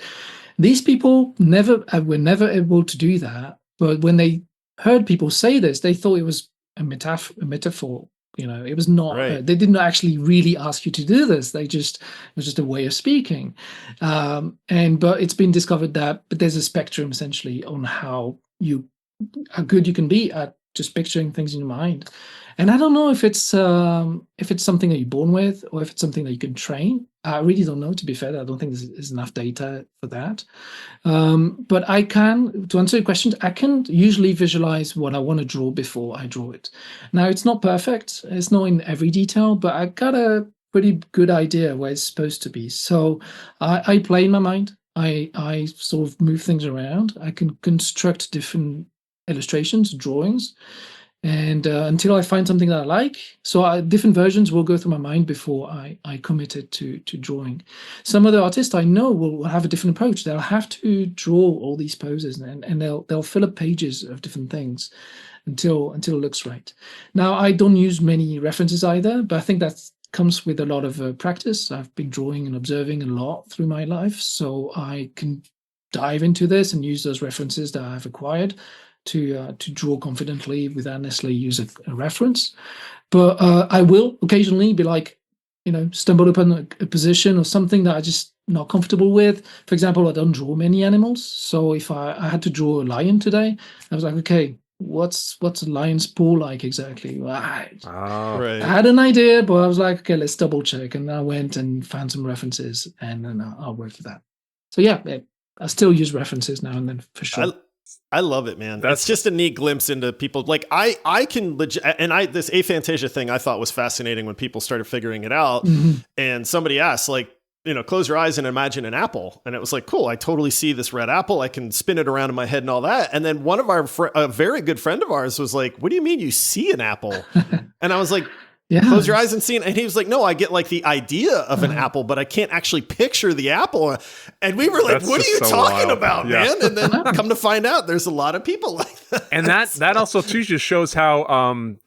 these people were never able to do that. But when they heard people say this, they thought it was a metaphor. It was not. Right. They didn't actually really ask you to do this. It was just a way of speaking. But it's been discovered that there's a spectrum essentially on how good you can be at just picturing things in your mind. And I don't know if it's something that you're born with or if it's something that you can train. I really don't know, to be fair. I don't think there's enough data for that. But to answer your question, I can usually visualize what I want to draw before I draw it. Now, it's not perfect. It's not in every detail, but I got a pretty good idea where it's supposed to be. So I play in my mind. I sort of move things around. I can construct different illustrations, drawings, and until I find something that I like. So different versions will go through my mind before I committed to drawing. Some other artists I know will have a different approach. They'll have to draw all these poses, and they'll fill up pages of different things until it looks right. Now, I don't use many references either, but I think that comes with a lot of practice. I've been drawing and observing a lot through my life, so I can dive into this and use those references that I've acquired to draw confidently without necessarily use a reference. But I will occasionally be like, stumble upon a position or something that I just not comfortable with. For example, I don't draw many animals. So if I had to draw a lion today, I was like, okay, what's a lion's paw like exactly? I had an idea, but I was like, okay, let's double check. And I went and found some references, and then I'll work with that. So yeah, I still use references now and then for sure. I love it, man. That's just a neat glimpse into people. Like I can legit, and this aphantasia thing I thought was fascinating when people started figuring it out. And somebody asked, like, close your eyes and imagine an apple. And it was like, cool, I totally see this red apple. I can spin it around in my head and all that. And then one of a very good friend of ours was like, what do you mean you see an apple? And I was like, yeah. Close your eyes and see it. And he was like, no, I get like the idea of an apple, but I can't actually picture the apple. And we were like, what are you talking about, man? And then come to find out, there's a lot of people like that. And that also too just shows how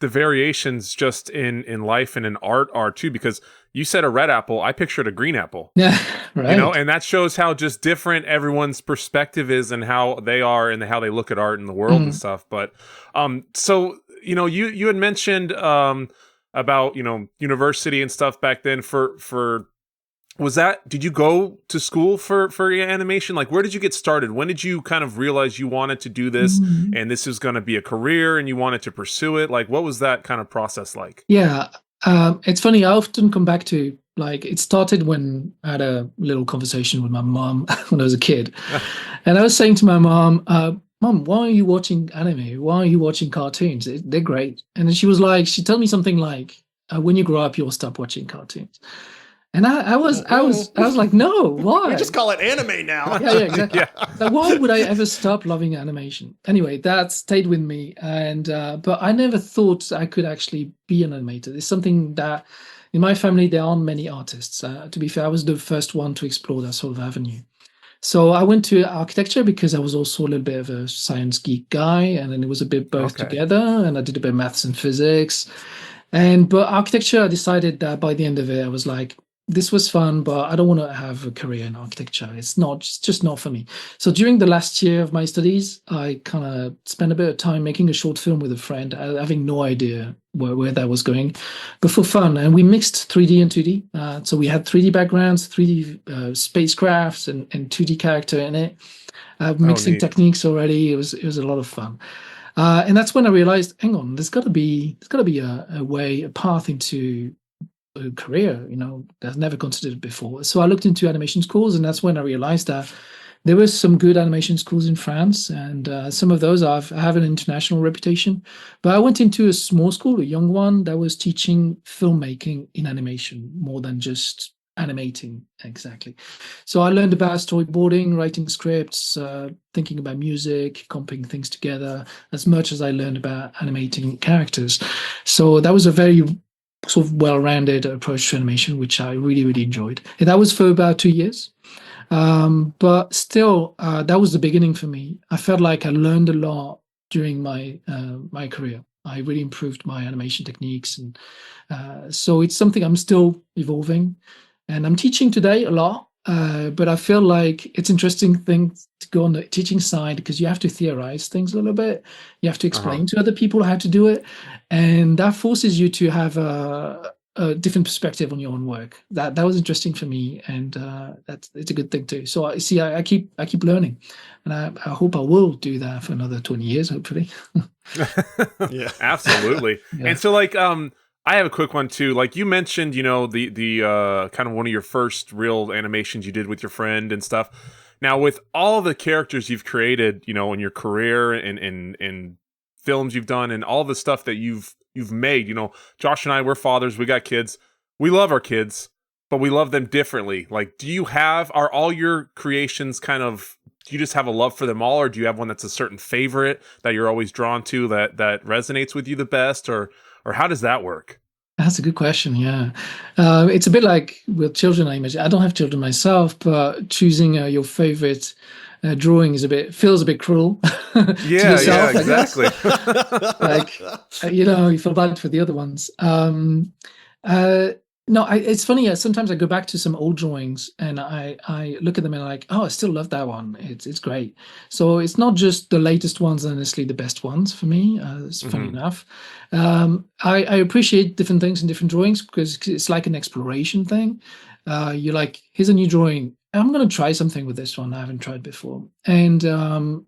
the variations just in life and in art are too, because you said a red apple, I pictured a green apple. Yeah, right. And that shows how just different everyone's perspective is and how they are and how they look at art in the world and stuff. But so you had mentioned about university and stuff back then. For did you go to school for animation? Like, where did you get started? When did you kind of realize you wanted to do this and this is going to be a career and you wanted to pursue it? Like, what was that kind of process like? Yeah, it's funny. I often come back to, like, it started when I had a little conversation with my mom when I was a kid. And I was saying to my mom, Mom, why are you watching anime? Why are you watching cartoons? They're great. And then she told me something like, when you grow up, you'll stop watching cartoons. And I was like, no, why? We just call it anime now. Yeah, exactly. Like, why would I ever stop loving animation? Anyway, that stayed with me. And but I never thought I could actually be an animator. It's something that in my family, there aren't many artists. To be fair, I was the first one to explore that sort of avenue. So I went to architecture because I was also a little bit of a science geek guy, and then it was a bit both together, and I did a bit of maths and physics. But architecture, I decided that by the end of it, I was like, this was fun, but I don't want to have a career in architecture. It's just not for me. So during the last year of my studies, I kind of spent a bit of time making a short film with a friend, having no idea where that was going, but for fun. And we mixed 3D and 2D. So we had 3D backgrounds, 3D spacecrafts, and 2D character in it. Mixing techniques already. It was a lot of fun. And that's when I realized, hang on, there's got to be a path into a career, that I've never considered before. So I looked into animation schools, and that's when I realized that there were some good animation schools in France, and some of those have an international reputation. But I went into a small school, a young one, that was teaching filmmaking in animation more than just animating exactly. So I learned about storyboarding, writing scripts, thinking about music, comping things together, as much as I learned about animating characters. So that was a very sort of well-rounded approach to animation, which I really, really enjoyed. And that was for about 2 years. But still, that was the beginning for me. I felt like I learned a lot during my career. I really improved my animation techniques. And so it's something I'm still evolving. And I'm teaching today a lot, but I feel like it's interesting thing to go on the teaching side because you have to theorize things a little bit. You have to explain to other people how to do it. And that forces you to have a different perspective on your own work. That was interesting for me, and it's a good thing too. So I keep learning, and I hope I will do that for another 20 years, hopefully. Yeah, absolutely. Yeah. And so I have a quick one too. Like you mentioned, the kind of one of your first real animations you did with your friend and stuff. Now, with all the characters you've created, in your career and films you've done and all the stuff that you've made, Josh and I, we're fathers, we got kids. We love our kids, but we love them differently. Like, are all your creations do you just have a love for them all, or do you have one that's a certain favorite that you're always drawn to that resonates with you the best, or how does that work? That's a good question. Yeah. It's a bit like with children, I imagine. I don't have children myself, but choosing your favorite drawing feels a bit cruel. Yeah, yourself, exactly. You feel bad for the other ones. No, it's funny. Sometimes I go back to some old drawings and I look at them and I'm like, oh, I still love that one. It's great. So it's not just the latest ones, honestly, the best ones for me. It's funny enough. I appreciate different things in different drawings because it's like an exploration thing. You're like, here's a new drawing. I'm going to try something with this one I haven't tried before. And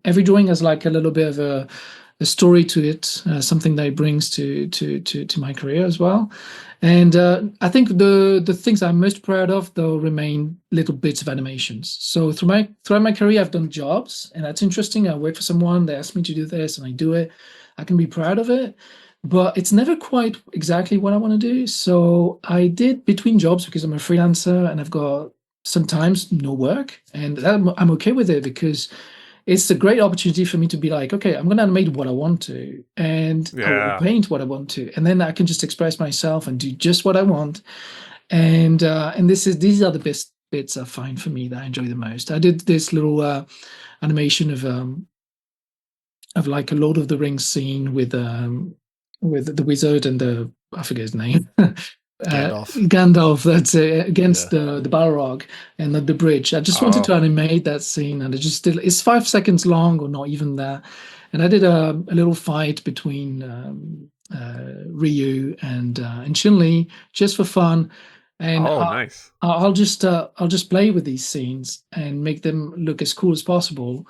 every drawing has like a little bit of a story to it, something that it brings to my career as well. And I think the things I'm most proud of, though, remain little bits of animations. So throughout my career, I've done jobs, and that's interesting. I work for someone, they ask me to do this, and I do it. I can be proud of it, but it's never quite exactly what I want to do. So I did between jobs because I'm a freelancer, and I've got sometimes no work, and I'm okay with it because it's a great opportunity for me to be like, okay, I'm going to animate what I want to, and I will paint what I want to, and then I can just express myself and do just what I want. And these are the best bits I find for me that I enjoy the most. I did this little animation of like a Lord of the Rings scene with the wizard and I forget his name. Gandalf, that's against the Balrog and the bridge. I just wanted to animate that scene, and I just did. It's 5 seconds long, or not even that. And I did a little fight between Ryu and Chun-Li just for fun. And nice. I'll just play with these scenes and make them look as cool as possible.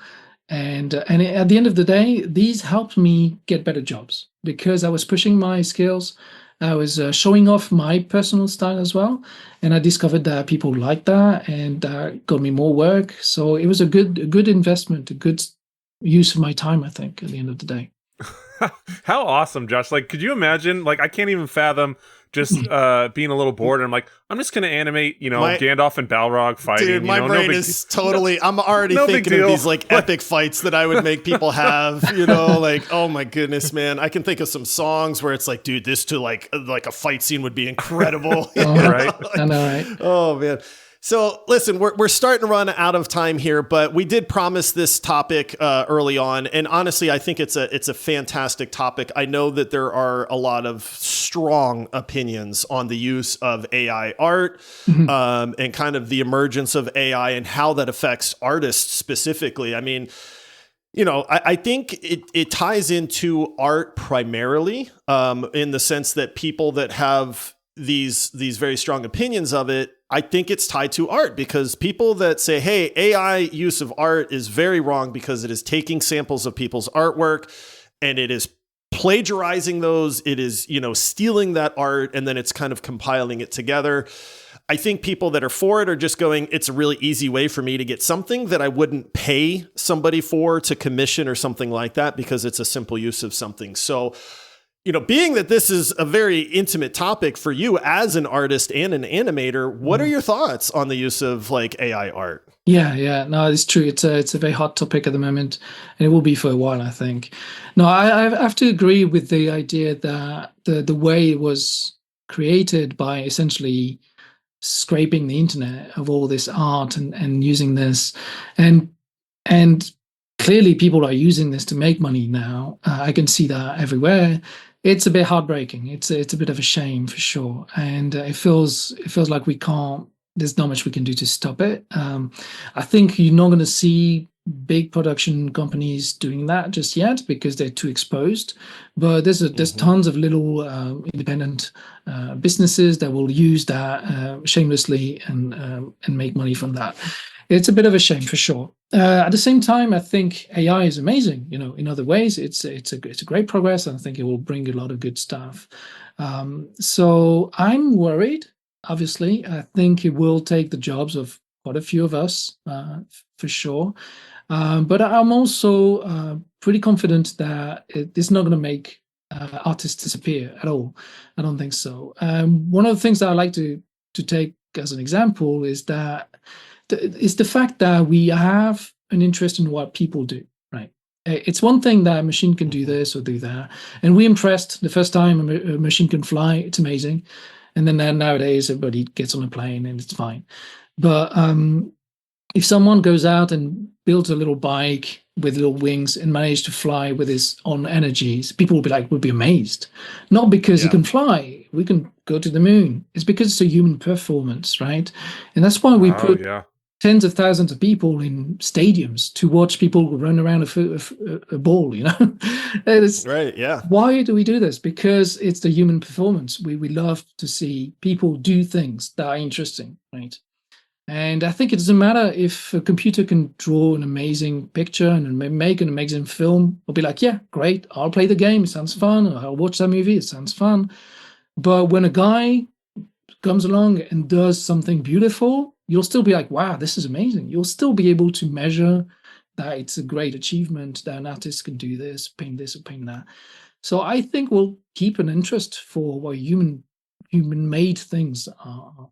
And at the end of the day, these helped me get better jobs because I was pushing my skills. I was showing off my personal style as well, and I discovered that people liked that, and got me more work. So it was a good investment, a good use of my time, I think, at the end of the day. How awesome, Josh! Like, could you imagine? Like, I can't even fathom just being a little bored, and I'm like, I'm just gonna animate, Gandalf and Balrog fighting. Dude, my brain is totally. I'm already thinking of these like epic fights that I would make people have. Like, oh my goodness, man! I can think of some songs where it's like, dude, this to like a fight scene would be incredible. Right? I know, right? Oh man. So listen, we're starting to run out of time here, but we did promise this topic early on, and honestly, I think it's a fantastic topic. I know that there are a lot of strong opinions on the use of AI art, and kind of the emergence of AI and how that affects artists specifically. I mean, I think it ties into art primarily, in the sense that people that have these very strong opinions of it, I think it's tied to art, because people that say, hey, AI use of art is very wrong because it is taking samples of people's artwork and it is plagiarizing those, it is, stealing that art, and then it's kind of compiling it together. I think people that are for it are just going, it's a really easy way for me to get something that I wouldn't pay somebody for to commission or something like that, because it's a simple use of something. So, being that this is a very intimate topic for you as an artist and an animator, what are your thoughts on the use of like AI art? Yeah, no, it's true. It's a very hot topic at the moment, and it will be for a while, I think. No, I have to agree with the idea that the way it was created by essentially scraping the internet of all this art and using this, and clearly people are using this to make money now. I can see that everywhere. It's a bit heartbreaking. It's a bit of a shame for sure, and it feels like we can't. There's not much we can do to stop it. I think you're not going to see big production companies doing that just yet because they're too exposed. But there's tons of little independent businesses that will use that shamelessly and make money from that. It's a bit of a shame for sure. At the same time, I think AI is amazing. In other ways, it's a great progress, and I think it will bring a lot of good stuff. So I'm worried. Obviously, I think it will take the jobs of quite a few of us, for sure. But I'm also pretty confident that it's not going to make artists disappear at all. I don't think so. One of the things that I like to take as an example is that is the fact that we have an interest in what people do, right? It's one thing that a machine can do this or do that, and we're impressed the first time a machine can fly. It's amazing. And then nowadays, everybody gets on a plane and it's fine. But if someone goes out and builds a little bike with little wings and manages to fly with his own energies, people would be amazed. Not because he can fly, we can go to the moon. It's because it's a human performance, right? And that's why we put tens of thousands of people in stadiums to watch people run around a ball, Right, yeah. Why do we do this? Because it's the human performance. We love to see people do things that are interesting, right? And I think it doesn't matter if a computer can draw an amazing picture and make an amazing film. I'll be like, yeah, great. I'll play the game. It sounds fun. Or I'll watch that movie. It sounds fun. But when a guy comes along and does something beautiful, you'll still be like, wow, this is amazing. You'll still be able to measure that it's a great achievement, that an artist can do this or paint that. So I think we'll keep an interest for what human-made things are,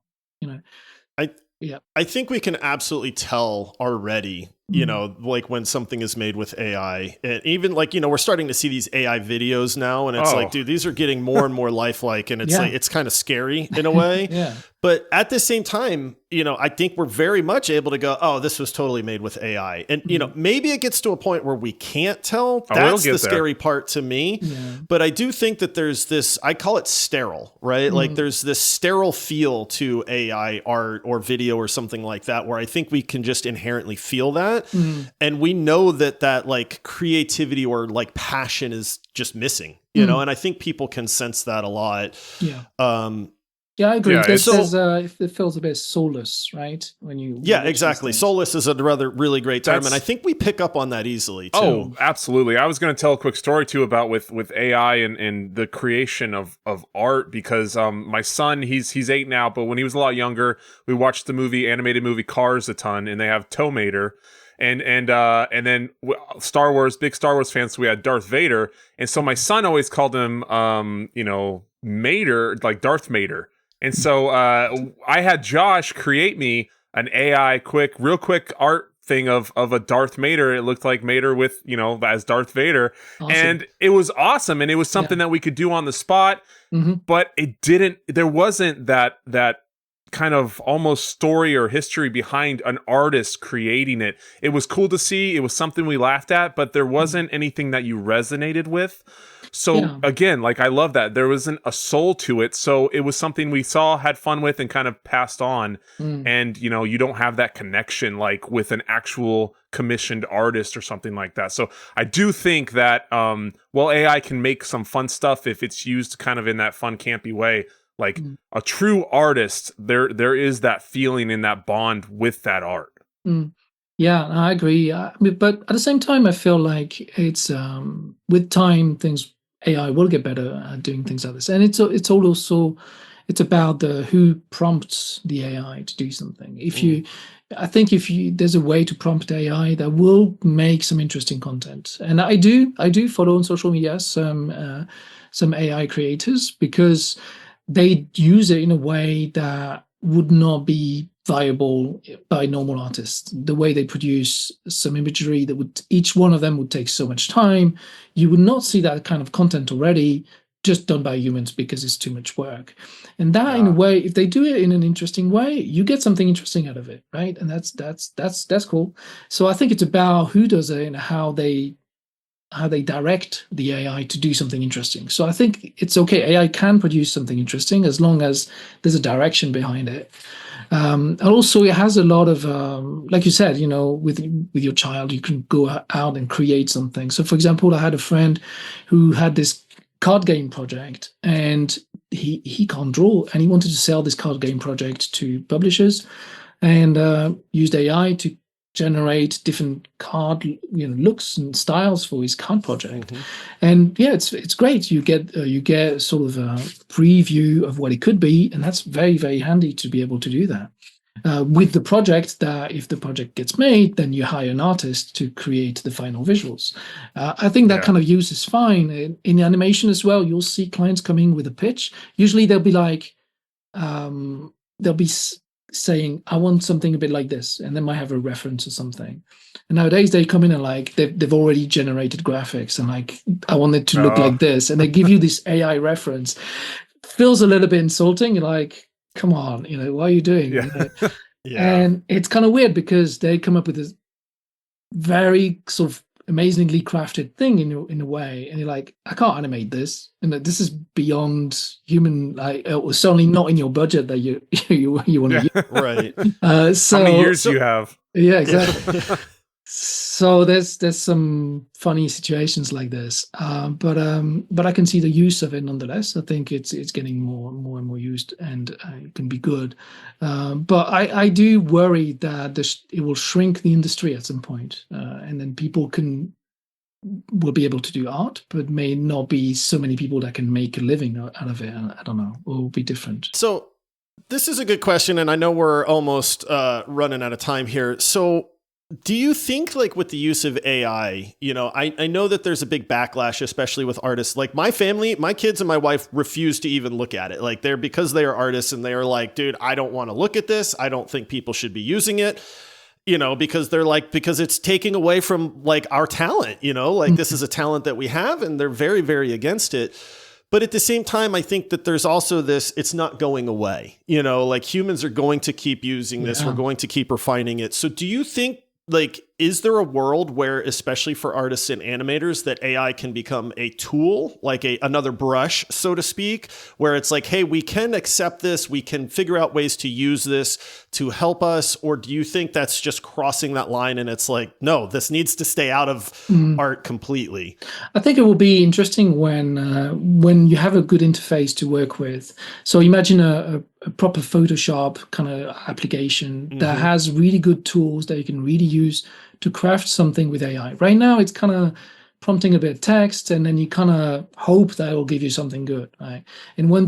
I think we can absolutely tell already, like when something is made with AI, and even like, we're starting to see these AI videos now, and it's like, dude, these are getting more and more lifelike, and it's like, it's kind of scary in a way. But at the same time, I think we're very much able to go, oh, this was totally made with AI. And, maybe it gets to a point where we can't tell. That's the scary part to me. But I do think that there's this, I call it sterile, right? Like there's this sterile feel to AI art or video or something like that, where I think we can just inherently feel that. And we know that like creativity or like passion is just missing, and I think people can sense that a lot. Yeah, I agree. It feels a bit soulless, right? When you exactly. Soulless is a really great term, and I think we pick up on that easily too. Oh, absolutely. I was going to tell a quick story too about with AI and the creation of art, because my son, he's 8 now, but when he was a lot younger, we watched the animated movie Cars a ton, and they have Tomater. And then Star Wars, big Star Wars fans, so we had Darth Vader, and so my son always called him Mater, like Darth Mater. And so I had Josh create me an AI real quick art thing of a Darth Mater. It looked like Mater with, as Darth Vader. Awesome. And it was awesome. And it was something that we could do on the spot, but there wasn't that kind of almost story or history behind an artist creating it. It was cool to see. It was something we laughed at, but there wasn't anything that you resonated with. So again, like, I love that there wasn't a soul to it. So it was something we saw, had fun with, and kind of passed on. And, you know, you don't have that connection like with an actual commissioned artist or something like that. So I do think that, while AI can make some fun stuff if it's used kind of in that fun, campy way, like a true artist, there is that feeling in that bond with that art. Yeah, I agree. But at the same time, I feel like it's with time, AI will get better at doing things like this, and it's also about who prompts the AI to do something. I think if there's a way to prompt AI that will make some interesting content, and I do follow on social media some AI creators because they use it in a way that would not be viable by normal artists. The way they produce some imagery each one of them would take so much time. You would not see that kind of content already just done by humans because it's too much work. And that, in a way, if they do it in an interesting way, you get something interesting out of it, right? And that's cool. So I think it's about who does it and how they direct the AI to do something interesting. So I think it's okay. AI can produce something interesting as long as there's a direction behind it. And also, it has a lot of, like you said, you know, with your child, you can go out and create something. So, for example, I had a friend who had this card game project, and he can't draw, and he wanted to sell this card game project to publishers, and used AI to generate different card looks and styles for his card project. And yeah, it's great. You get sort of a preview of what it could be, and that's very, very handy to be able to do that. With the project, that if the project gets made, then you hire an artist to create the final visuals. I think that kind of use is fine. In animation as well, you'll see clients coming with a pitch. Usually they'll be like, saying, I want something a bit like this, and they might have a reference or something. And nowadays they come in and like they've already generated graphics, and like, I want it to look like this, and they give you this AI reference. Feels a little bit insulting. You're like, come on, what are you doing? And it's kind of weird because they come up with this very sort of amazingly crafted thing in a way, and you're like, I can't animate this, and this is beyond human. Like, it was certainly not in your budget that you want to use. Right. So how many years do you have? Yeah, exactly. So there's some funny situations like this, but I can see the use of it nonetheless. I think it's getting more and more used, and it can be good. But I do worry that it will shrink the industry at some point, and then people will be able to do art, but may not be so many people that can make a living out of it. I don't know. It will be different. So this is a good question, and I know we're almost running out of time here. So do you think, like, with the use of AI, I know that there's a big backlash, especially with artists. Like, my family, my kids and my wife refuse to even look at it. Like, because they are artists, and they are like, dude, I don't want to look at this. I don't think people should be using it, because they're like, because it's taking away from like our talent, like this is a talent that we have, and they're very, very against it. But at the same time, I think that there's also this, it's not going away, like humans are going to keep using this. Yeah. We're going to keep refining it. So do you think, like, is there a world where, especially for artists and animators, that AI can become a tool, like another brush, so to speak, where it's like, hey, we can accept this, we can figure out ways to use this to help us? Or do you think that's just crossing that line and it's like, no, this needs to stay out of art completely? I think it will be interesting when you have a good interface to work with. So imagine a proper Photoshop kind of application that has really good tools that you can really use to craft something with AI. Right now, it's kind of prompting a bit of text, and then you kind of hope that it will give you something good, right? And when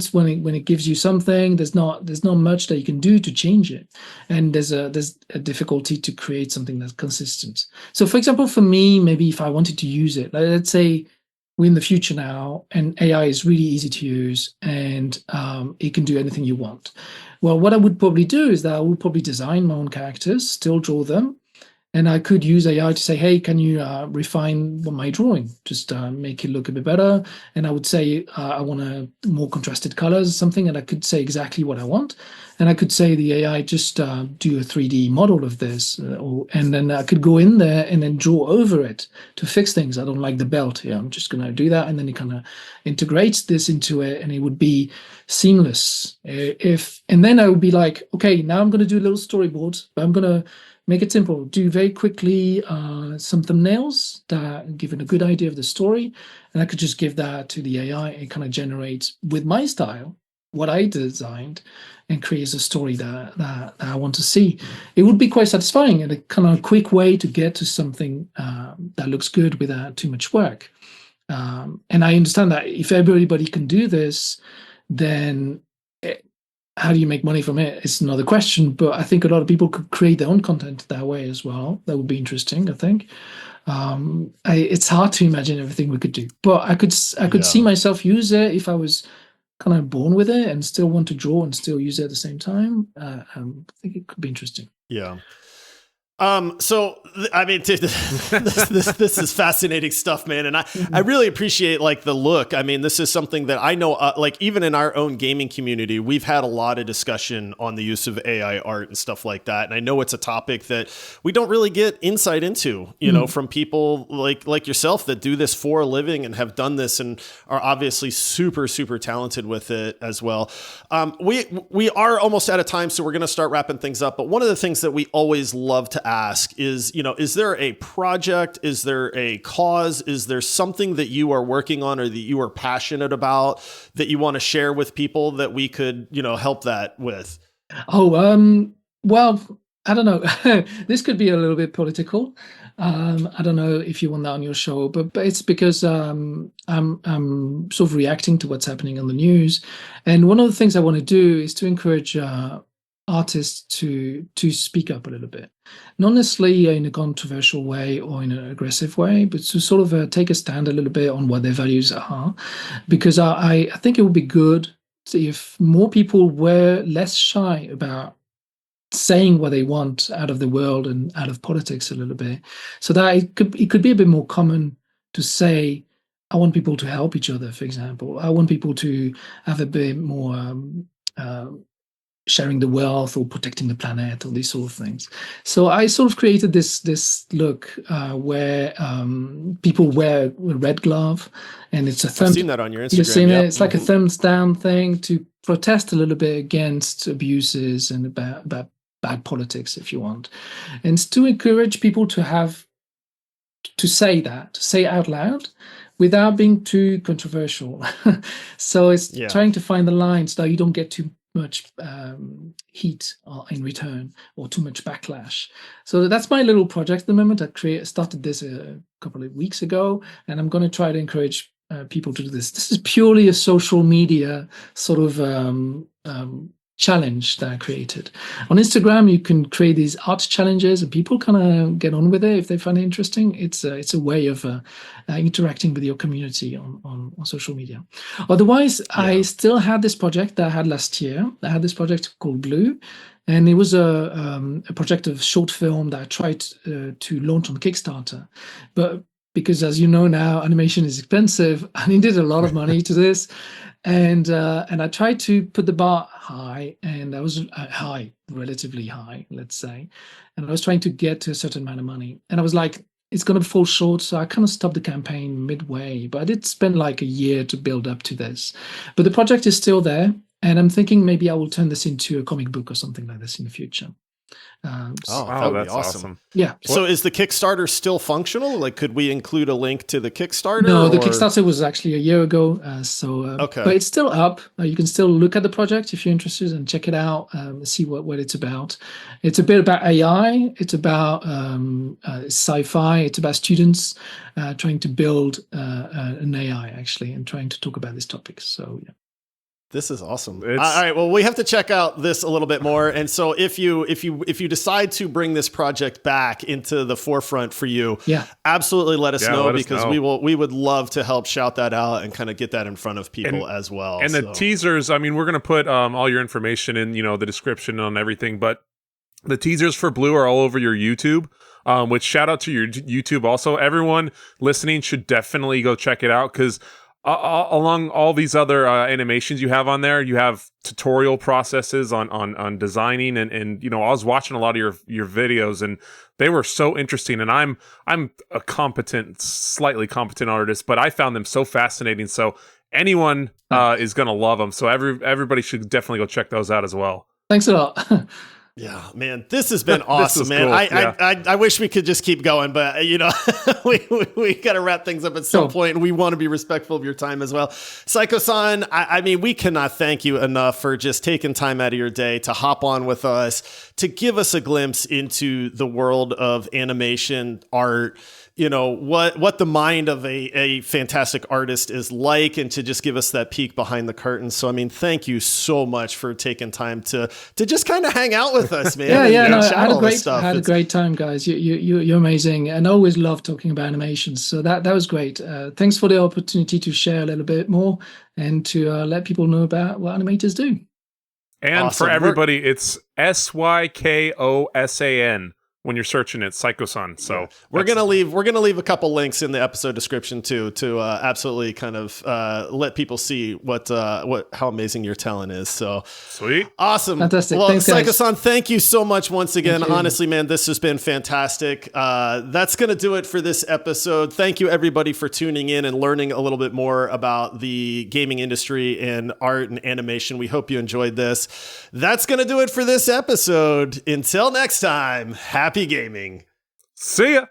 it gives you something, there's not much that you can do to change it, and there's a difficulty to create something that's consistent. So, for example, for me, maybe if I wanted to use it, let's say we're in the future now, and AI is really easy to use, and it can do anything you want. Well, what I would probably do is that I would probably design my own characters, still draw them, and I could use AI to say, hey, can you refine my drawing? Just make it look a bit better. And I would say, I want more contrasted colors, something, and I could say exactly what I want. and I could say the AI just do a 3D model of this, and then I could go in there and then draw over it to fix things. I don't like the belt here. I'm just going to do that, and then it kind of integrates this into it, and it would be seamless. And then I would be like, okay, now I'm going to do a little storyboard, but I'm going to make it simple. Do very quickly some thumbnails that give it a good idea of the story, and I could just give that to the AI and kind of generate with my style what I designed and create a story that I want to see. It would be quite satisfying and a kind of quick way to get to something that looks good without too much work. And I understand that if everybody can do this, then how do you make money from it? It's another question, but I think a lot of people could create their own content that way as well. That would be interesting, I think. It's hard to imagine everything we could do, but I could see myself use it if I was kind of born with it and still want to draw and still use it at the same time. I think it could be interesting. Yeah. So I mean, this is fascinating stuff, man. And I really appreciate like the look. I mean, this is something that I know, like even in our own gaming community, we've had a lot of discussion on the use of AI art and stuff like that. And I know it's a topic that we don't really get insight into, you know, from people like yourself that do this for a living and have done this and are obviously super, super talented with it as well. We are almost out of time, so we're going to start wrapping things up. But one of the things that we always love to ask is, you know, is there a project? Is there a cause? Is there something that you are working on or that you are passionate about that you want to share with people that we could, you know, help that with? Oh, well, I don't know. This could be a little bit political. I don't know if you want that on your show, but it's because I'm sort of reacting to what's happening on the news. And one of the things I want to do is to encourage artists to speak up a little bit, not necessarily in a controversial way or in an aggressive way, but to sort of take a stand a little bit on what their values are, because I think it would be good if more people were less shy about saying what they want out of the world and out of politics a little bit, so that it could be a bit more common to say, I want people to help each other, for example. I want people to have a bit more sharing the wealth or protecting the planet or these sort of things. So I sort of created this look where people wear a red glove, and it's a I've seen that on your Instagram. You've seen it. It's like a thumbs down thing to protest a little bit against abuses and about bad politics, if you want, and to encourage people to say out loud without being too controversial. So it's trying to find the line so that you don't get too much heat in return or too much backlash. So that's my little project at the moment. I started this a couple of weeks ago, and I'm going to try to encourage people to do this. This is purely a social media sort of challenge that I created. On Instagram, you can create these art challenges, and people kind of get on with it if they find it interesting. It's a way of interacting with your community on social media. Otherwise, I still had this project that I had last year. I had this project called Blue, and it was a project of short film that I tried to launch on Kickstarter. But because, as you know now, animation is expensive, I needed a lot of money to this. And I tried to put the bar high, and I was relatively high, let's say. And I was trying to get to a certain amount of money. And I was like, it's going to fall short. So I kind of stopped the campaign midway. But I did spend like a year to build up to this. But the project is still there. And I'm thinking maybe I will turn this into a comic book or something like this in the future. That would be awesome. Yeah. So is the Kickstarter still functional? Like, could we include a link to the Kickstarter? No, the Kickstarter was actually a year ago. Okay. But it's still up. You can still look at the project if you're interested and check it out, see what it's about. It's a bit about AI. It's about sci-fi. It's about students trying to build an AI, actually, and trying to talk about this topic. So, yeah. This is awesome. All right. Well, we have to check out this a little bit more. And so if you decide to bring this project back into the forefront for you, absolutely let us know, because we would love to help shout that out and kind of get that in front of people as well. And the teasers, I mean, we're going to put all your information in, the description on everything, but the teasers for Blue are all over your YouTube. Which shout out to your YouTube also. Everyone listening should definitely go check it out, because along all these other animations you have on there, you have tutorial processes on designing, and you know, I was watching a lot of your videos, and they were so interesting. And I'm a slightly competent artist, but I found them so fascinating. So anyone is gonna love them. So everybody should definitely go check those out as well. Thanks a lot. Yeah, man, this has been awesome, man. Cool. I wish we could just keep going, but you know, we got to wrap things up at some point, and we want to be respectful of your time as well. Sykosan, I mean, we cannot thank you enough for just taking time out of your day to hop on with us, to give us a glimpse into the world of animation, art, you know, what the mind of a fantastic artist is like, and to just give us that peek behind the curtain. So, I mean, thank you so much for taking time to just kind of hang out with us, man. No, I had a great time, guys. You're amazing, and I always love talking about animations. So that was great. Thanks for the opportunity to share a little bit more and to let people know about what animators do. And awesome. For everybody, it's Sykosan. When you're searching it, Sykosan. So yeah. We're gonna leave a couple links in the episode description too, to absolutely kind of let people see how amazing your talent is. So sweet, awesome, fantastic. Well, thanks, Sykosan, thank you so much once again. Honestly, man, this has been fantastic. That's gonna do it for this episode. Thank you everybody for tuning in and learning a little bit more about the gaming industry and art and animation. We hope you enjoyed this. That's gonna do it for this episode. Until next time, happy gaming. See ya.